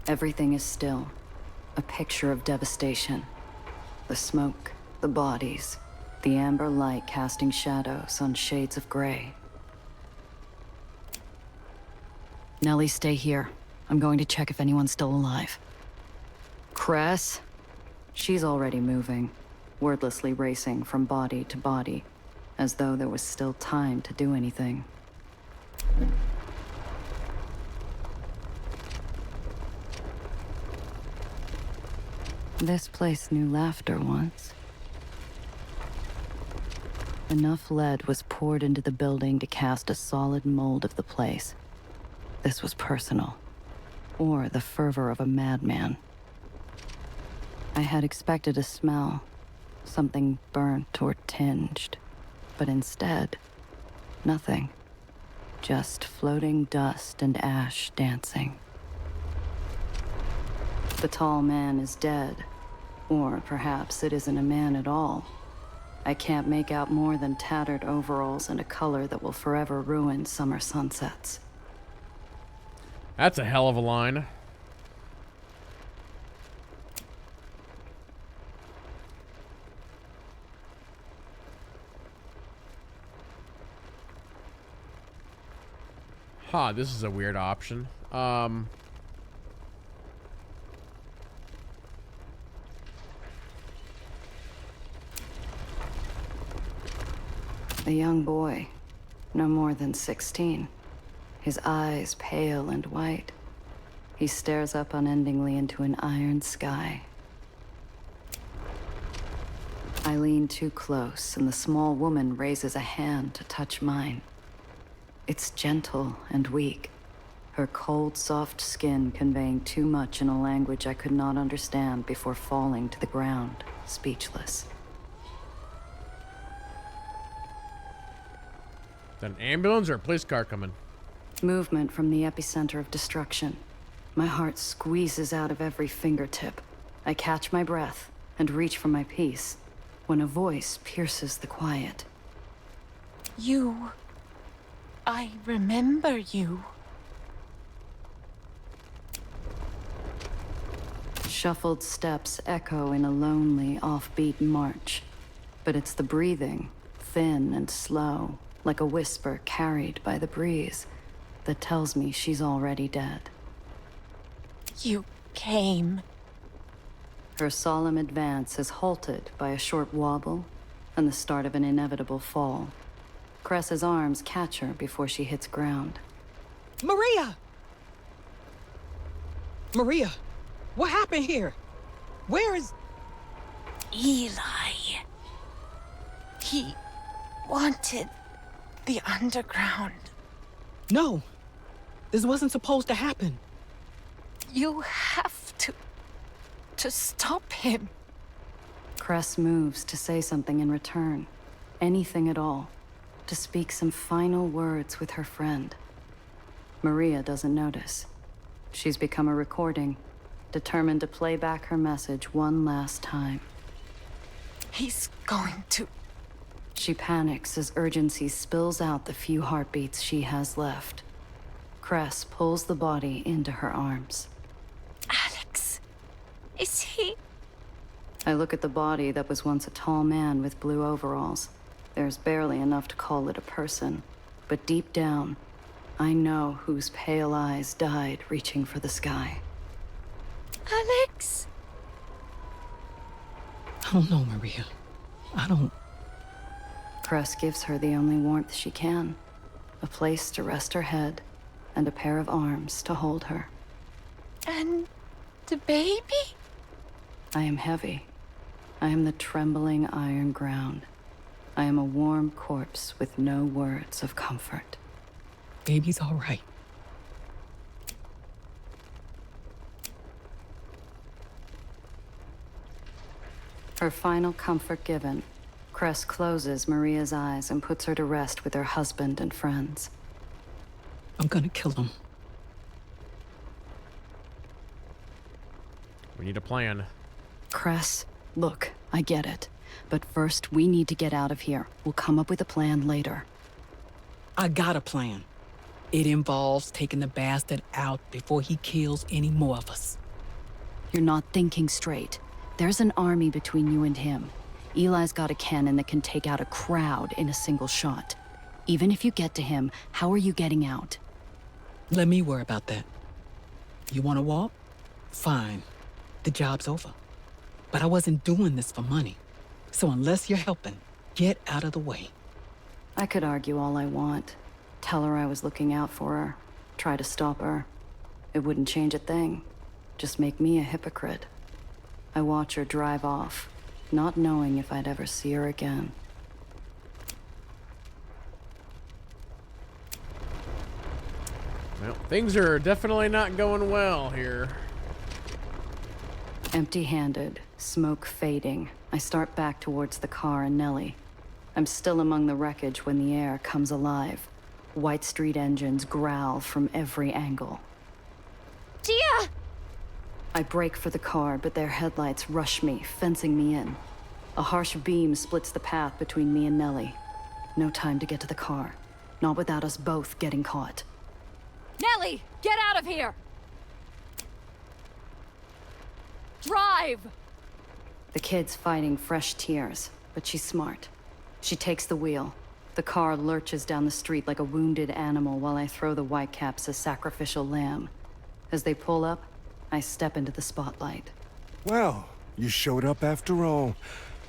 Everything is still. A picture of devastation. The smoke, the bodies, the amber light casting shadows on shades of gray. Nellie, stay here. I'm going to check if anyone's still alive. Cress? She's already moving, wordlessly racing from body to body, as though there was still time to do anything. This place knew laughter once. Enough lead was poured into the building to cast a solid mold of the place. This was personal, or the fervor of a madman. I had expected a smell, something burnt or tinged, but instead, nothing. Just floating dust and ash dancing. The tall man is dead, or perhaps it isn't a man at all. I can't make out more than tattered overalls and a color that will forever ruin summer sunsets. That's a hell of a line. Huh, this is a weird option. A young boy, no more than 16. His eyes pale and white. He stares up unendingly into an iron sky. I lean too close, and the small woman raises a hand to touch mine. It's gentle and weak, her cold, soft skin conveying too much in a language I could not understand before falling to the ground, speechless. Is that an ambulance or a police car coming? Movement from the epicenter of destruction. My heart squeezes out of every fingertip. I catch my breath and reach for my piece, when a voice pierces the quiet. You... I remember you. Shuffled steps echo in a lonely, offbeat march. But it's the breathing, thin and slow, like a whisper carried by the breeze, that tells me she's already dead. You came. Her solemn advance is halted by a short wobble and the start of an inevitable fall. Cress's arms catch her before she hits ground. Maria! Maria, what happened here? Where is... Eli. He wanted the underground. No, this wasn't supposed to happen. You have to stop him. Cress moves to say something in return. Anything at all. To speak some final words with her friend. Maria doesn't notice. She's become a recording, determined to play back her message one last time. He's going to... She panics as urgency spills out the few heartbeats she has left. Cress pulls the body into her arms. Alex, is he... I look at the body that was once a tall man with blue overalls. There's barely enough to call it a person, but deep down, I know whose pale eyes died reaching for the sky. Alex? I don't know, Maria. I don't... Cress gives her the only warmth she can. A place to rest her head, and a pair of arms to hold her. And the baby? I am heavy. I am the trembling iron ground. I am a warm corpse with no words of comfort. Baby's all right. Her final comfort given, Cress closes Maria's eyes and puts her to rest with her husband and friends. I'm gonna kill him. We need a plan. Cress, look, I get it. But first, we need to get out of here. We'll come up with a plan later. I got a plan. It involves taking the bastard out before he kills any more of us. You're not thinking straight. There's an army between you and him. Eli's got a cannon that can take out a crowd in a single shot. Even if you get to him, how are you getting out? Let me worry about that. You wanna walk? Fine. The job's over. But I wasn't doing this for money. So unless you're helping, get out of the way. I could argue all I want. Tell her I was looking out for her. Try to stop her. It wouldn't change a thing. Just make me a hypocrite. I watch her drive off, not knowing if I'd ever see her again. Well, things are definitely not going well here. Empty-handed, smoke fading, I start back towards the car and Nellie. I'm still among the wreckage when the air comes alive. White Street engines growl from every angle. Gia! I brake for the car, but their headlights rush me, fencing me in. A harsh beam splits the path between me and Nellie. No time to get to the car. Not without us both getting caught. Nellie, get out of here! Drive! The kid's fighting fresh tears, but she's smart. She takes the wheel. The car lurches down the street like a wounded animal while I throw the Whitecaps a sacrificial lamb. As they pull up, I step into the spotlight. Well, you showed up after all.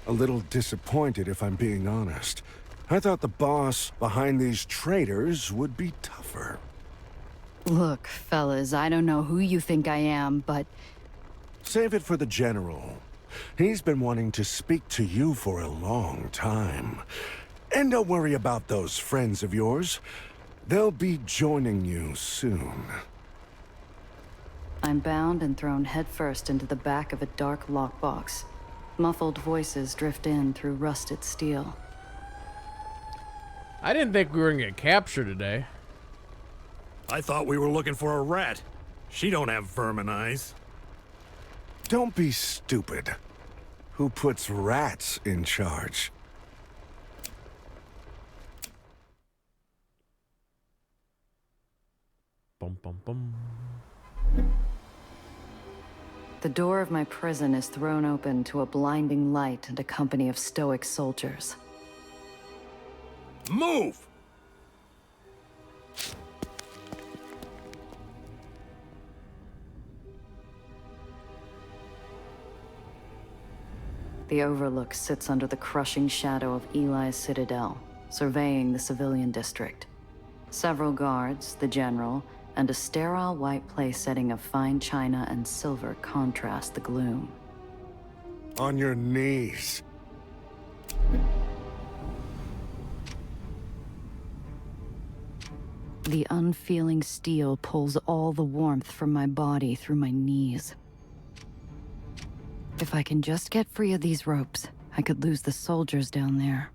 A little disappointed, if I'm being honest. I thought the boss behind these traitors would be tougher. Look, fellas, I don't know who you think I am, but... Save it for the General. He's been wanting to speak to you for a long time. And don't worry about those friends of yours. They'll be joining you soon. I'm bound and thrown headfirst into the back of a dark lockbox. Muffled voices drift in through rusted steel. I didn't think we were gonna get captured today. I thought we were looking for a rat. She don't have vermin eyes. Don't be stupid. Who puts rats in charge? Bum, bum, bum. The door of my prison is thrown open to a blinding light and a company of stoic soldiers. Move! The Overlook sits under the crushing shadow of Eli's citadel, surveying the civilian district. Several guards, the general, and a sterile white place setting of fine china and silver contrast the gloom. On your knees. The unfeeling steel pulls all the warmth from my body through my knees. If I can just get free of these ropes, I could lose the soldiers down there.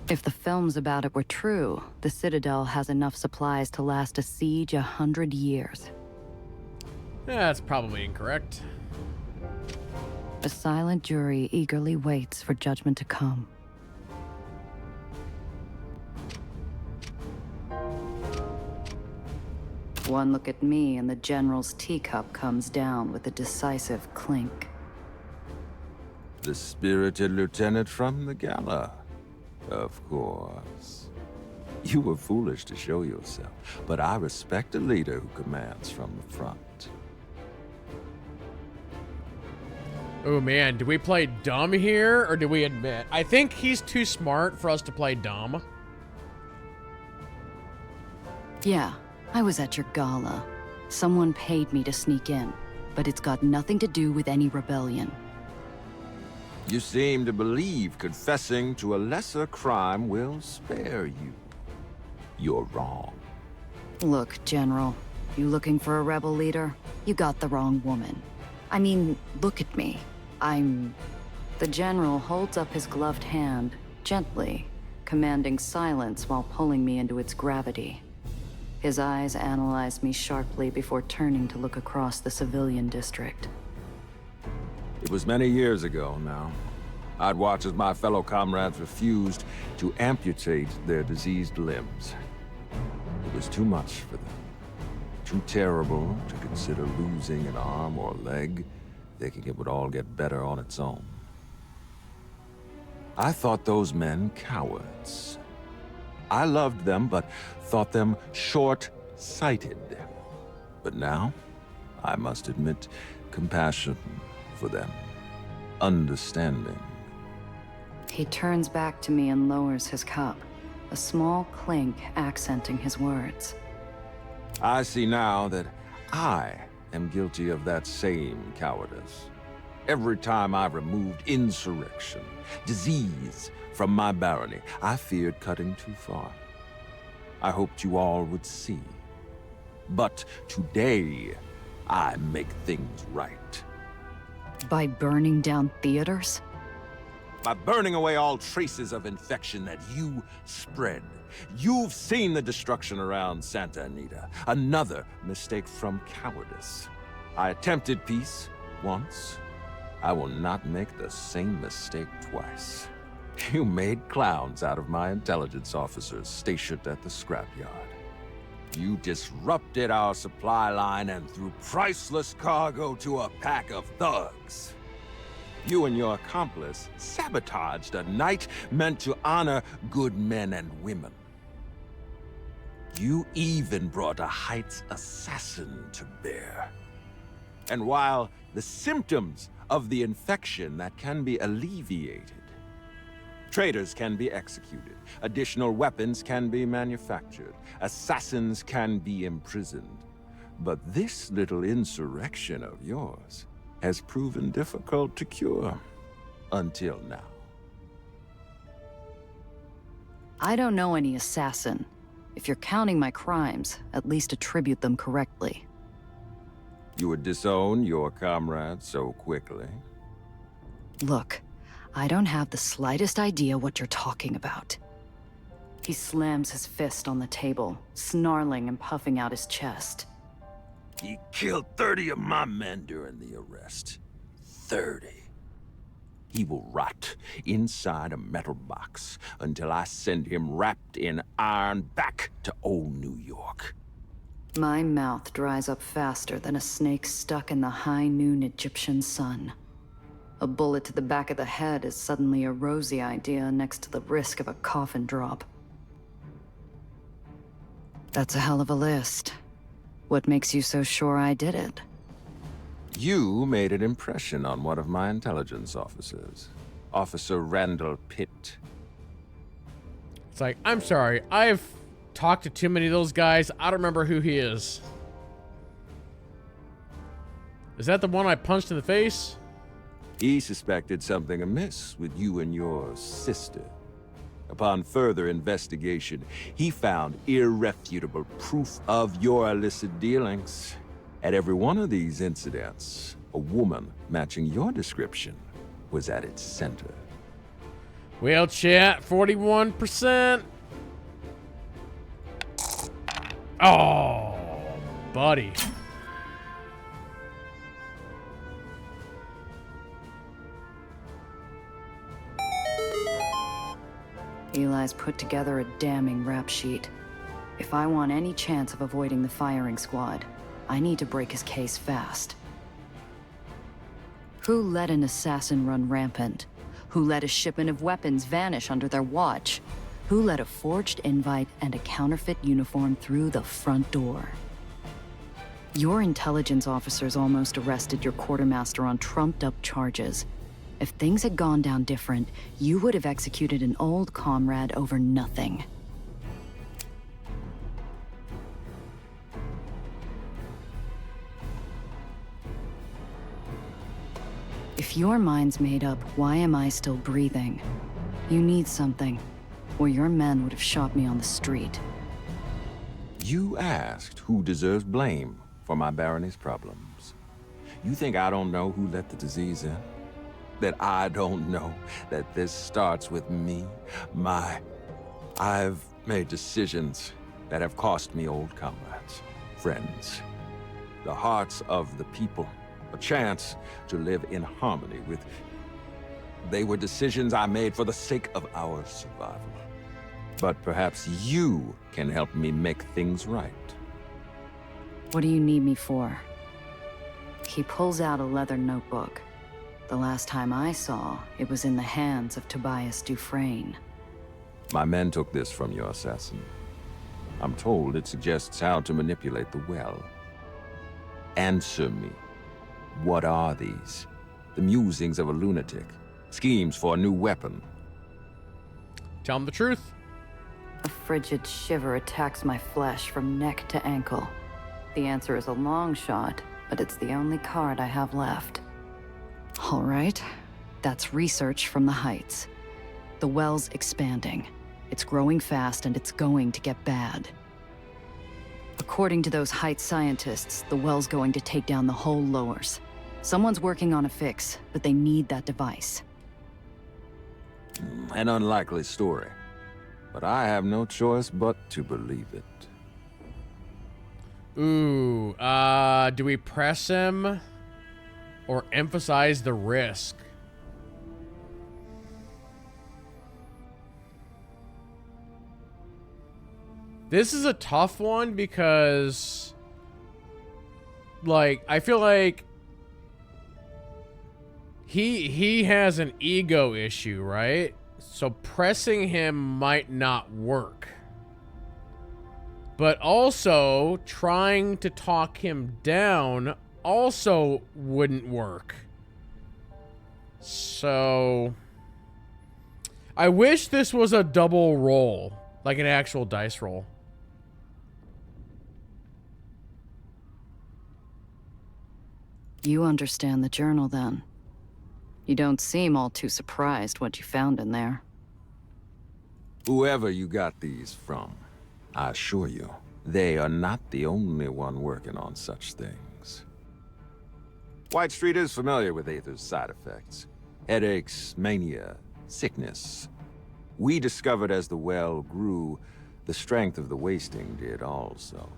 If the films about it were true, the Citadel has enough supplies to last a siege 100 years. That's probably incorrect. A silent jury eagerly waits for judgment to come. One look at me and the General's teacup comes down with a decisive clink. The spirited lieutenant from the gala. Of course. You were foolish to show yourself, but I respect a leader who commands from the front. Oh man, do we play dumb here, or do we admit? I think he's too smart for us to play dumb. Yeah, I was at your gala. Someone paid me to sneak in, but it's got nothing to do with any rebellion. You seem to believe confessing to a lesser crime will spare you. You're wrong. Look, General, you looking for a rebel leader? You got the wrong woman. I mean, look at me. The General holds up his gloved hand, gently, commanding silence while pulling me into its gravity. His eyes analyze me sharply before turning to look across the civilian district. It was many years ago now. I'd watch as my fellow comrades refused to amputate their diseased limbs. It was too much for them. Too terrible to consider losing an arm or a leg, thinking it would all get better on its own. I thought those men cowards. I loved them, but thought them short-sighted. But now, I must admit, compassion for them. Understanding. He turns back to me and lowers his cup, a small clink accenting his words. I see now that I am guilty of that same cowardice. Every time I removed insurrection, disease from my barony, I feared cutting too far. I hoped you all would see. But today, I make things right. By burning down theaters? By burning away all traces of infection that you spread. You've seen the destruction around Santa Anita. Another mistake from cowardice. I attempted peace once. I will not make the same mistake twice. You made clowns out of my intelligence officers stationed at the scrapyard. You disrupted our supply line and threw priceless cargo to a pack of thugs. You and your accomplice sabotaged a night meant to honor good men and women. You even brought a Heights assassin to bear. And while the symptoms of the infection that can be alleviated, traitors can be executed, additional weapons can be manufactured, assassins can be imprisoned. But this little insurrection of yours has proven difficult to cure. Until now. I don't know any assassin. If you're counting my crimes, at least attribute them correctly. You would disown your comrade so quickly? Look, I don't have the slightest idea what you're talking about. He slams his fist on the table, snarling and puffing out his chest. He killed 30 of my men during the arrest. 30. He will rot inside a metal box until I send him wrapped in iron back to old New York. My mouth dries up faster than a snake stuck in the high noon Egyptian sun. A bullet to the back of the head is suddenly a rosy idea next to the risk of a coffin drop. That's a hell of a list. What makes you so sure I did it? You made an impression on one of my intelligence officers, Officer Randall Pitt. It's like, I'm sorry, I've talked to too many of those guys. I don't remember who he is. Is that the one I punched in the face? He suspected something amiss with you and your sister. Upon further investigation, he found irrefutable proof of your illicit dealings. At every one of these incidents, a woman matching your description was at its center. Well, chat, 41%. Oh, buddy. Eli's put together a damning rap sheet. If I want any chance of avoiding the firing squad, I need to break his case fast. Who let an assassin run rampant? Who let a shipment of weapons vanish under their watch? Who let a forged invite and a counterfeit uniform through the front door? Your intelligence officers almost arrested your quartermaster on trumped-up charges. If things had gone down different, you would have executed an old comrade over nothing. If your mind's made up, why am I still breathing? You need something, or your men would have shot me on the street. You asked who deserves blame for my barony's problems. You think I don't know who let the disease in? That I don't know that this starts with me? I've made decisions that have cost me old comrades, friends, the hearts of the people, a chance to live in harmony with... They were decisions I made for the sake of our survival. But perhaps you can help me make things right. What do you need me for? He pulls out a leather notebook. The last time I saw, it was in the hands of Tobias Dufresne. My men took this from your assassin. I'm told it suggests how to manipulate the well. Answer me. What are these? The musings of a lunatic. Schemes for a new weapon. Tell him the truth. A frigid shiver attacks my flesh from neck to ankle. The answer is a long shot, but it's the only card I have left. All right, that's research from the heights. The well's expanding. It's growing fast and it's going to get bad. According to those heights scientists, the well's going to take down the whole lowers. Someone's working on a fix, but they need that device. An unlikely story. But I have no choice but to believe it. Ooh, do we press him or emphasize the risk? This is a tough one because, like, I feel like he has an ego issue, right? So pressing him might not work. But also, trying to talk him down also wouldn't work. So I wish this was a double roll, like an actual dice roll. You understand the journal, then. You don't seem all too surprised what you found in there. Whoever you got these from, I assure you, they are not the only one working on such things. White Street is familiar with Aether's side effects. Headaches, mania, sickness. We discovered as the well grew, the strength of the wasting did also.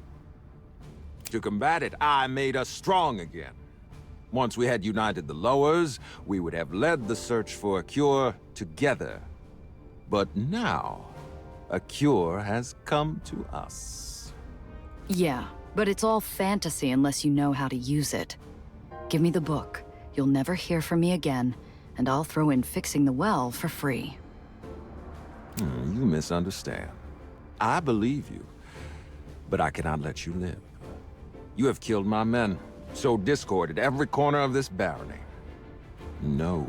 To combat it, I made us strong again. Once we had united the lowers, we would have led the search for a cure together. But now, a cure has come to us. Yeah, but it's all fantasy unless you know how to use it. Give me the book. You'll never hear from me again, and I'll throw in fixing the well for free. You misunderstand. I believe you, but I cannot let you live. You have killed my men, sowed discord at every corner of this barony. No,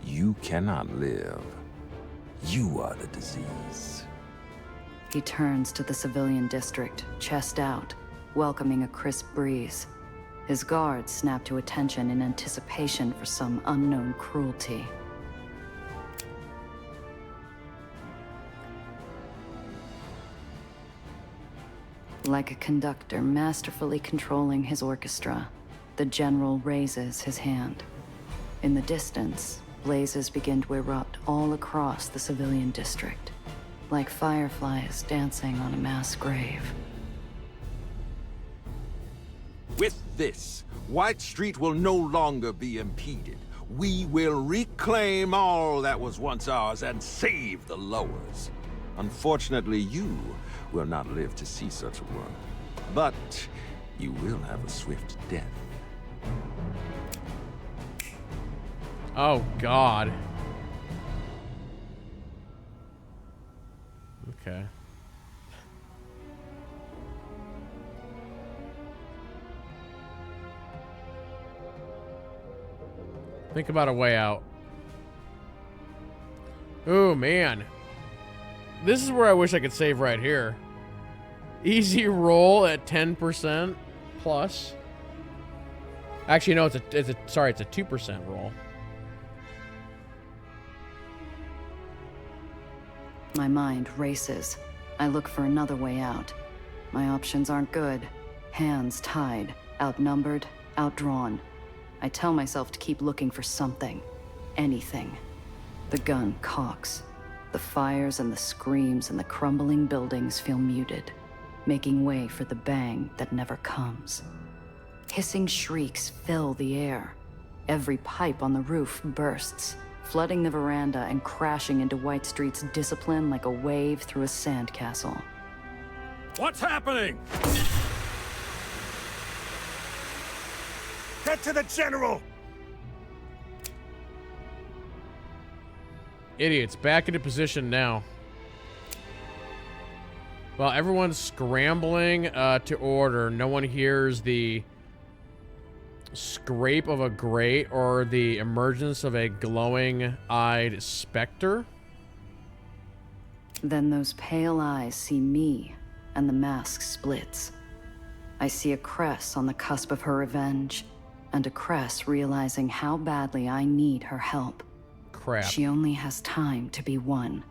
you cannot live. You are the disease. He turns to the civilian district, chest out, welcoming a crisp breeze. His guards snap to attention in anticipation for some unknown cruelty. Like a conductor masterfully controlling his orchestra, the general raises his hand. In the distance, blazes begin to erupt all across the civilian district, like fireflies dancing on a mass grave. With this, White Street will no longer be impeded. We will reclaim all that was once ours and save the lowers. Unfortunately, you will not live to see such a one. But you will have a swift death. Oh, God. Okay. Think about a way out. Oh, man. This is where I wish I could save right here. Easy roll at 10% plus. Actually, no, it's a 2% roll. My mind races. I look for another way out. My options aren't good. Hands tied, outnumbered, outdrawn. I tell myself to keep looking for something. Anything. The gun cocks. The fires and the screams and the crumbling buildings feel muted, making way for the bang that never comes. Hissing shrieks fill the air. Every pipe on the roof bursts, flooding the veranda and crashing into White Street's discipline like a wave through a sandcastle. What's happening? Get to the general! Idiots, back into position now. While everyone's scrambling to order, no one hears the scrape of a grate or the emergence of a glowing-eyed specter. Then those pale eyes see me, and the mask splits. I see a Cress on the cusp of her revenge, and a Cress realizing how badly I need her help. Crap. She only has time to be won.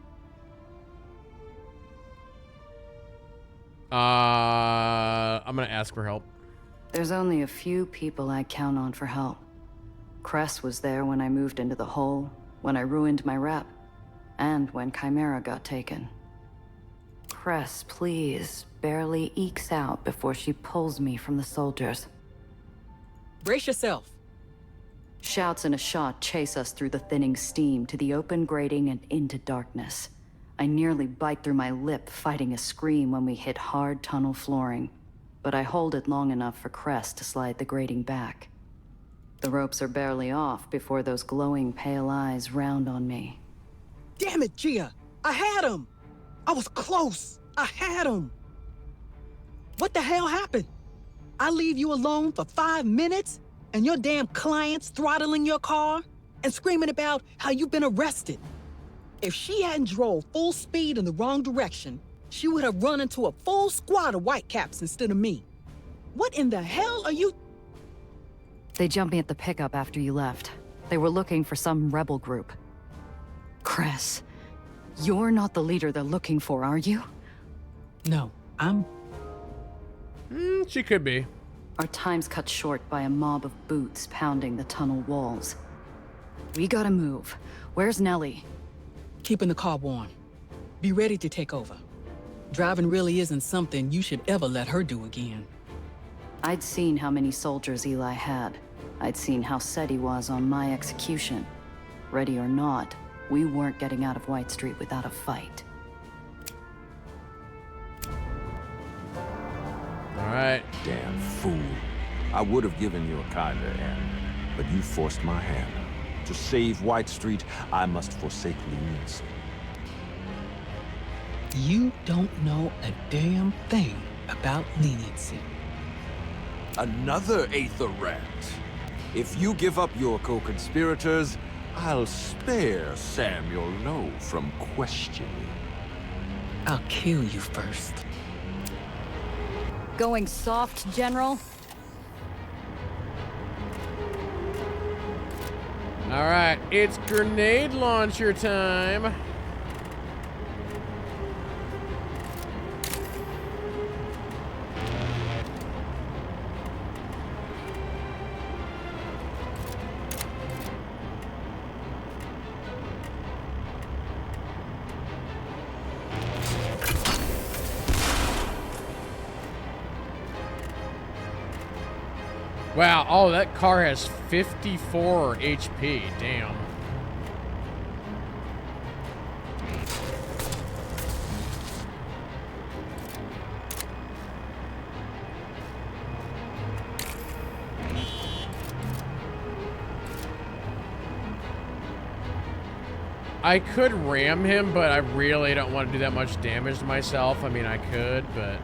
I'm gonna ask for help. There's only a few people I count on for help. Cress was there when I moved into the hole, when I ruined my rep, and when Chimera got taken. Cress, please, barely ekes out before she pulls me from the soldiers. Brace yourself. Shouts and a shot chase us through the thinning steam to the open grating and into darkness. I nearly bite through my lip fighting a scream when we hit hard tunnel flooring, but I hold it long enough for Cress to slide the grating back. The ropes are barely off before those glowing pale eyes round on me. Damn it, Gia! I had him! I was close! I had him! What the hell happened? I leave you alone for 5 minutes, and your damn client's throttling your car and screaming about how you've been arrested. If she hadn't drove full speed in the wrong direction, she would have run into a full squad of whitecaps instead of me. What in the hell are you... They jumped me at the pickup after you left. They were looking for some rebel group. Cress, you're not the leader they're looking for, are you? No, I'm... She could be. Our time's cut short by a mob of boots pounding the tunnel walls. We gotta move. Where's Nellie? Keeping the car warm. Be ready to take over. Driving really isn't something you should ever let her do again. I'd seen how many soldiers Eli had. I'd seen how set he was on my execution. Ready or not, we weren't getting out of White Street without a fight. All right. Damn fool. I would have given you a kinder end, but you forced my hand. To save White Street, I must forsake leniency. You don't know a damn thing about leniency. Another Aether rat. If you give up your co-conspirators, I'll spare Samuel Lowe from questioning. I'll kill you first. Going soft, General? All right, it's grenade launcher time. Wow, oh, that car has 54 HP, damn. I could ram him, but I really don't want to do that much damage to myself. I mean, I could, but...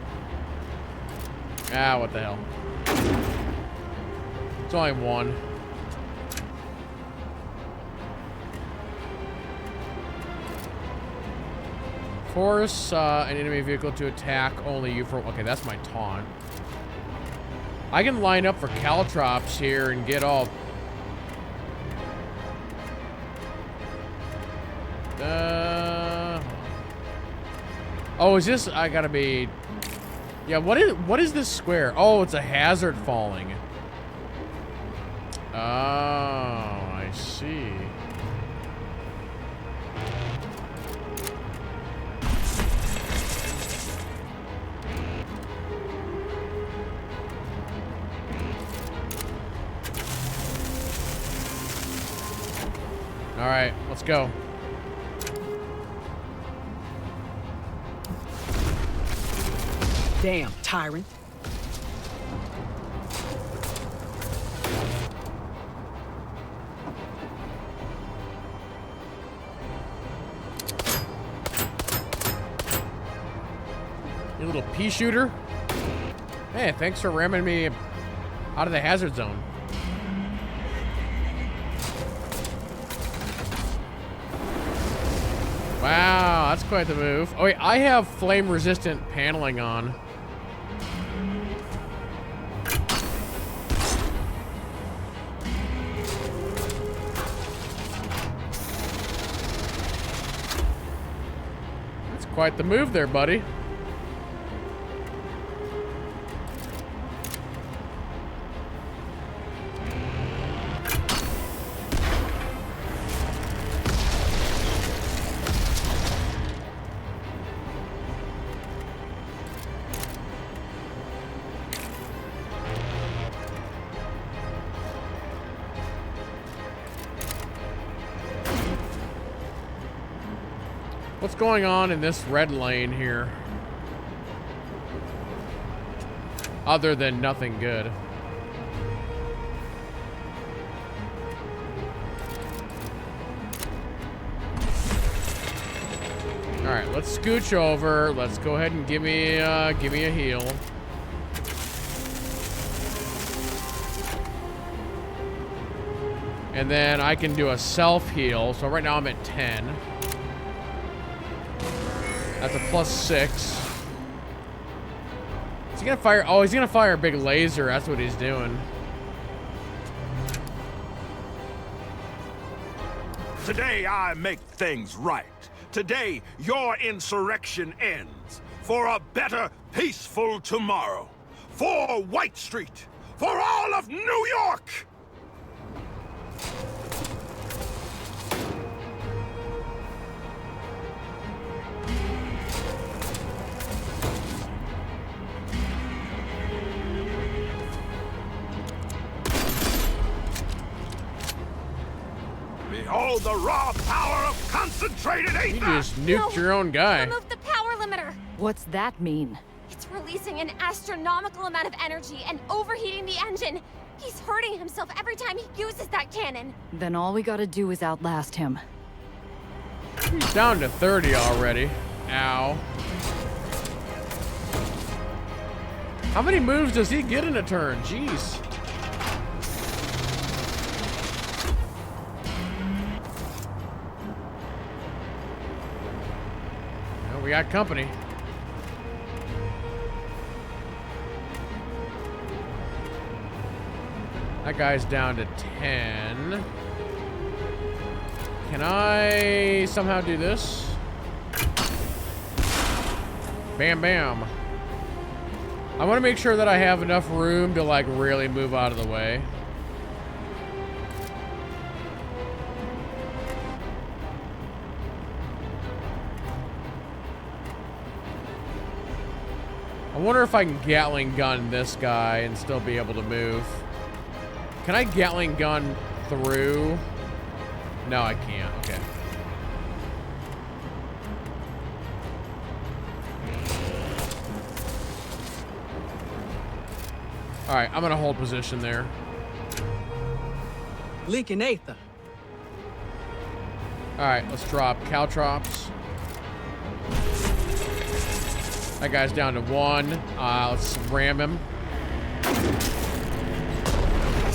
Ah, what the hell. It's only one. Force an enemy vehicle to attack only you for... Okay, that's my taunt. I can line up for caltrops here and get all... Oh, is this... I gotta be... Yeah, what is this square? Oh, it's a hazard falling. Oh, I see. All right, let's go. Damn, tyrant. You little pea shooter. Hey, thanks for ramming me out of the hazard zone. Wow, that's quite the move. Oh wait, I have flame resistant paneling on. quite the move there, buddy. What's going on in this red lane here? Other than nothing good. All right, let's scooch over. Let's go ahead and give me a heal. And then I can do a self heal. So right now I'm at 10. That's a +6. Is he gonna fire? Oh, he's gonna fire a big laser. That's what he's doing. Today I make things right. Today your insurrection ends. For a better, peaceful tomorrow. For White Street. For all of New York! Behold the raw power of concentrated Aether! You just nuked your own guy. Remove the power limiter! What's that mean? It's releasing an astronomical amount of energy and overheating the engine. He's hurting himself every time he uses that cannon. Then all we gotta do is outlast him. He's down to 30 already. Ow. How many moves does he get in a turn? Jeez. Well, we got company. That guy's down to 10. Can I somehow do this? Bam, bam. I want to make sure that I have enough room to, like, really move out of the way. I wonder if I can Gatling gun this guy and still be able to move. Can I Gatling gun through? No, I can't. Okay. All right, I'm gonna hold position there. Leaking Aether. All right, let's drop caltrops. That guy's down to 1. Let's ram him.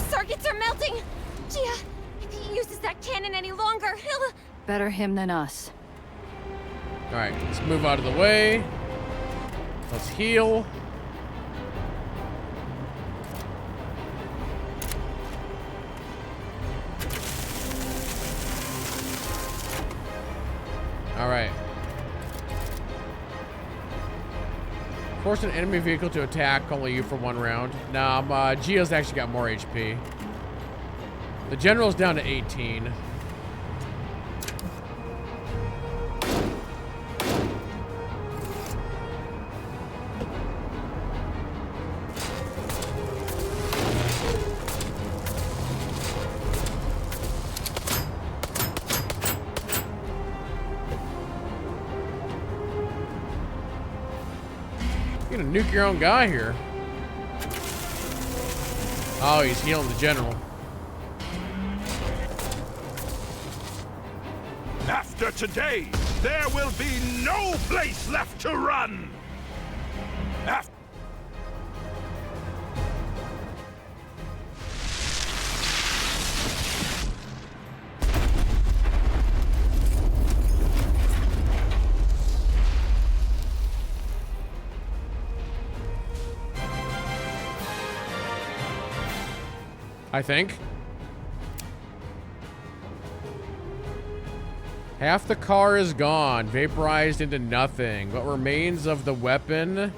Circuits are melting! Gia, if he uses that cannon any longer, he'll... Better him than us. All right, let's move out of the way. Let's heal. All right. Force an enemy vehicle to attack only you for 1 round. Nah, Gia's actually got more HP. The general's down to 18. You're gonna nuke your own guy here. Oh, he's healing the general. After today, there will be no place left to run! After I think. Half the car is gone, vaporized into nothing. What remains of the weapon,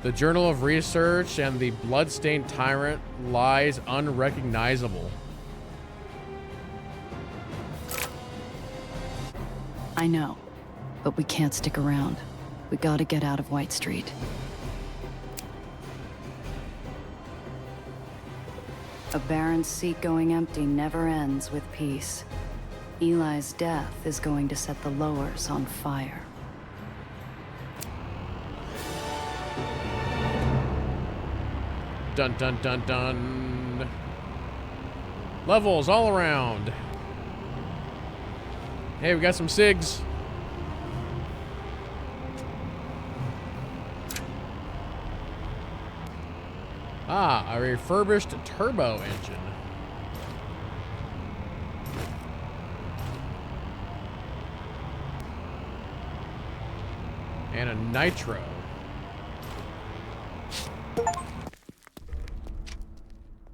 the Journal of Research, and the bloodstained tyrant lies unrecognizable. I know, but we can't stick around. We gotta get out of White Street. A barren seat going empty never ends with peace. Eli's death is going to set the lowers on fire. Dun dun dun dun. Levels all around. Hey, we got some SIGs. Ah, a refurbished turbo engine. And a nitro.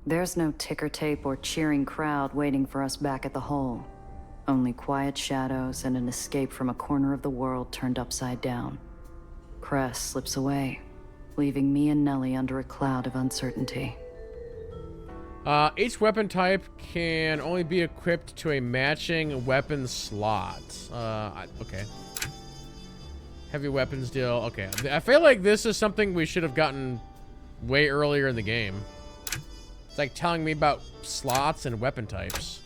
There's no ticker tape or cheering crowd waiting for us back at the hole. Only quiet shadows and an escape from a corner of the world turned upside down. Cress slips away, leaving me and Nellie under a cloud of uncertainty. Each weapon type can only be equipped to a matching weapon slot. Okay. Heavy weapons deal. Okay. I feel like this is something we should have gotten way earlier in the game. It's like telling me about slots and weapon types.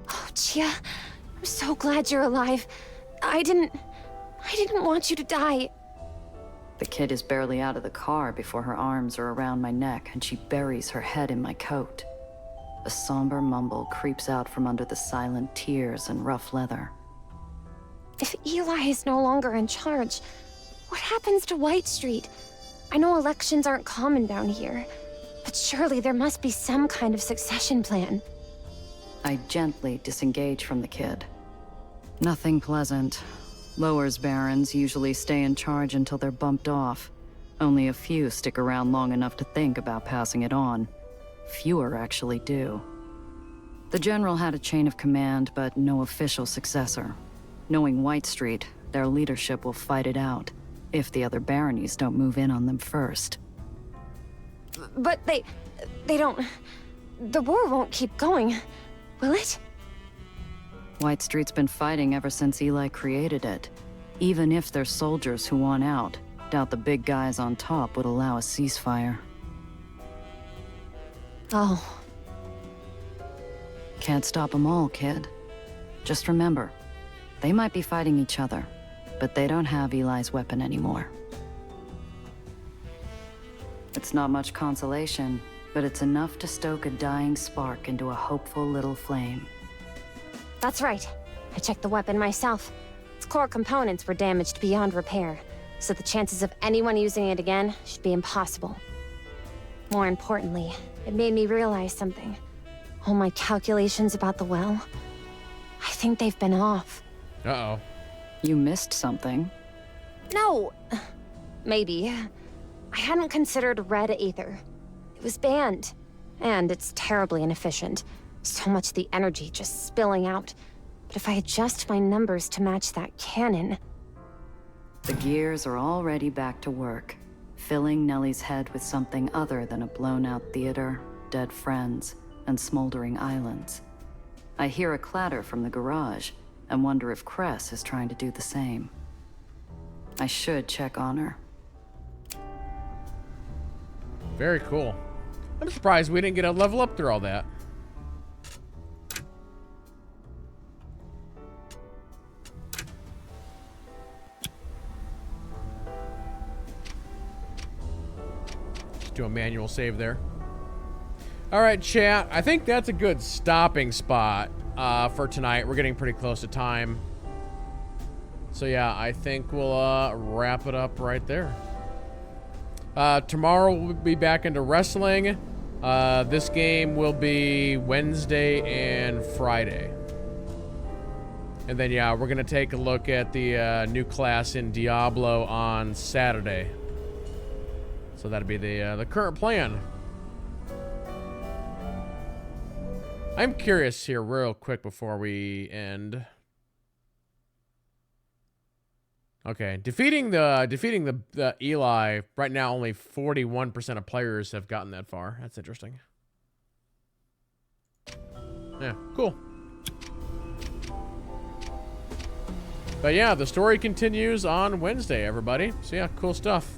Oh, Chia, I'm so glad you're alive. I didn't want you to die. The kid is barely out of the car before her arms are around my neck and she buries her head in my coat. A somber mumble creeps out from under the silent tears and rough leather. If Eli is no longer in charge, what happens to White Street? I know elections aren't common down here, but surely there must be some kind of succession plan. I gently disengage from the kid. Nothing pleasant. Lowers barons usually stay in charge until they're bumped off. Only a few stick around long enough to think about passing it on. Fewer actually do. The general had a chain of command, but no official successor. Knowing White Street, their leadership will fight it out, if the other baronies don't move in on them first. But they don't... The war won't keep going, will it? White Street's been fighting ever since Eli created it. Even if there's soldiers who want out, doubt the big guys on top would allow a ceasefire. Oh. Can't stop them all, kid. Just remember, they might be fighting each other, but they don't have Eli's weapon anymore. It's not much consolation, but it's enough to stoke a dying spark into a hopeful little flame. That's right. I checked the weapon myself. Its core components were damaged beyond repair, so the chances of anyone using it again should be impossible. More importantly, it made me realize something. All my calculations about the well, I think they've been off. Uh-oh. You missed something. No. Maybe. I hadn't considered red Aether. It was banned. And it's terribly inefficient. So much of the energy just spilling out. But if I adjust my numbers to match that cannon... The gears are already back to work, filling Nellie's head with something other than a blown-out theater, dead friends, and smoldering islands. I hear a clatter from the garage, and wonder if Cress is trying to do the same. I should check on her. Very cool. I'm surprised we didn't get a level up through all that. Do a manual save there. All right, chat. I think that's a good stopping spot for tonight. We're getting pretty close to time. So yeah, I think we'll wrap it up right there. Tomorrow we'll be back into wrestling. This game will be Wednesday and Friday. And then yeah, we're gonna take a look at the new class in Diablo on Saturday. So that'll be the current plan. I'm curious here real quick before we end. Okay, defeating the Eli right now, only 41% of players have gotten that far. That's interesting. Yeah, cool. But yeah, the story continues on Wednesday, everybody. So yeah, cool stuff.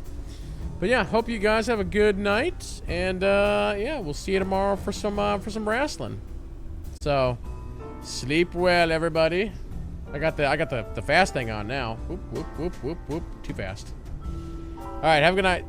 But yeah, hope you guys have a good night, and yeah, we'll see you tomorrow for some wrestling. So, sleep well, everybody. I got the fast thing on now. Whoop whoop whoop whoop whoop. Too fast. All right, have a good night.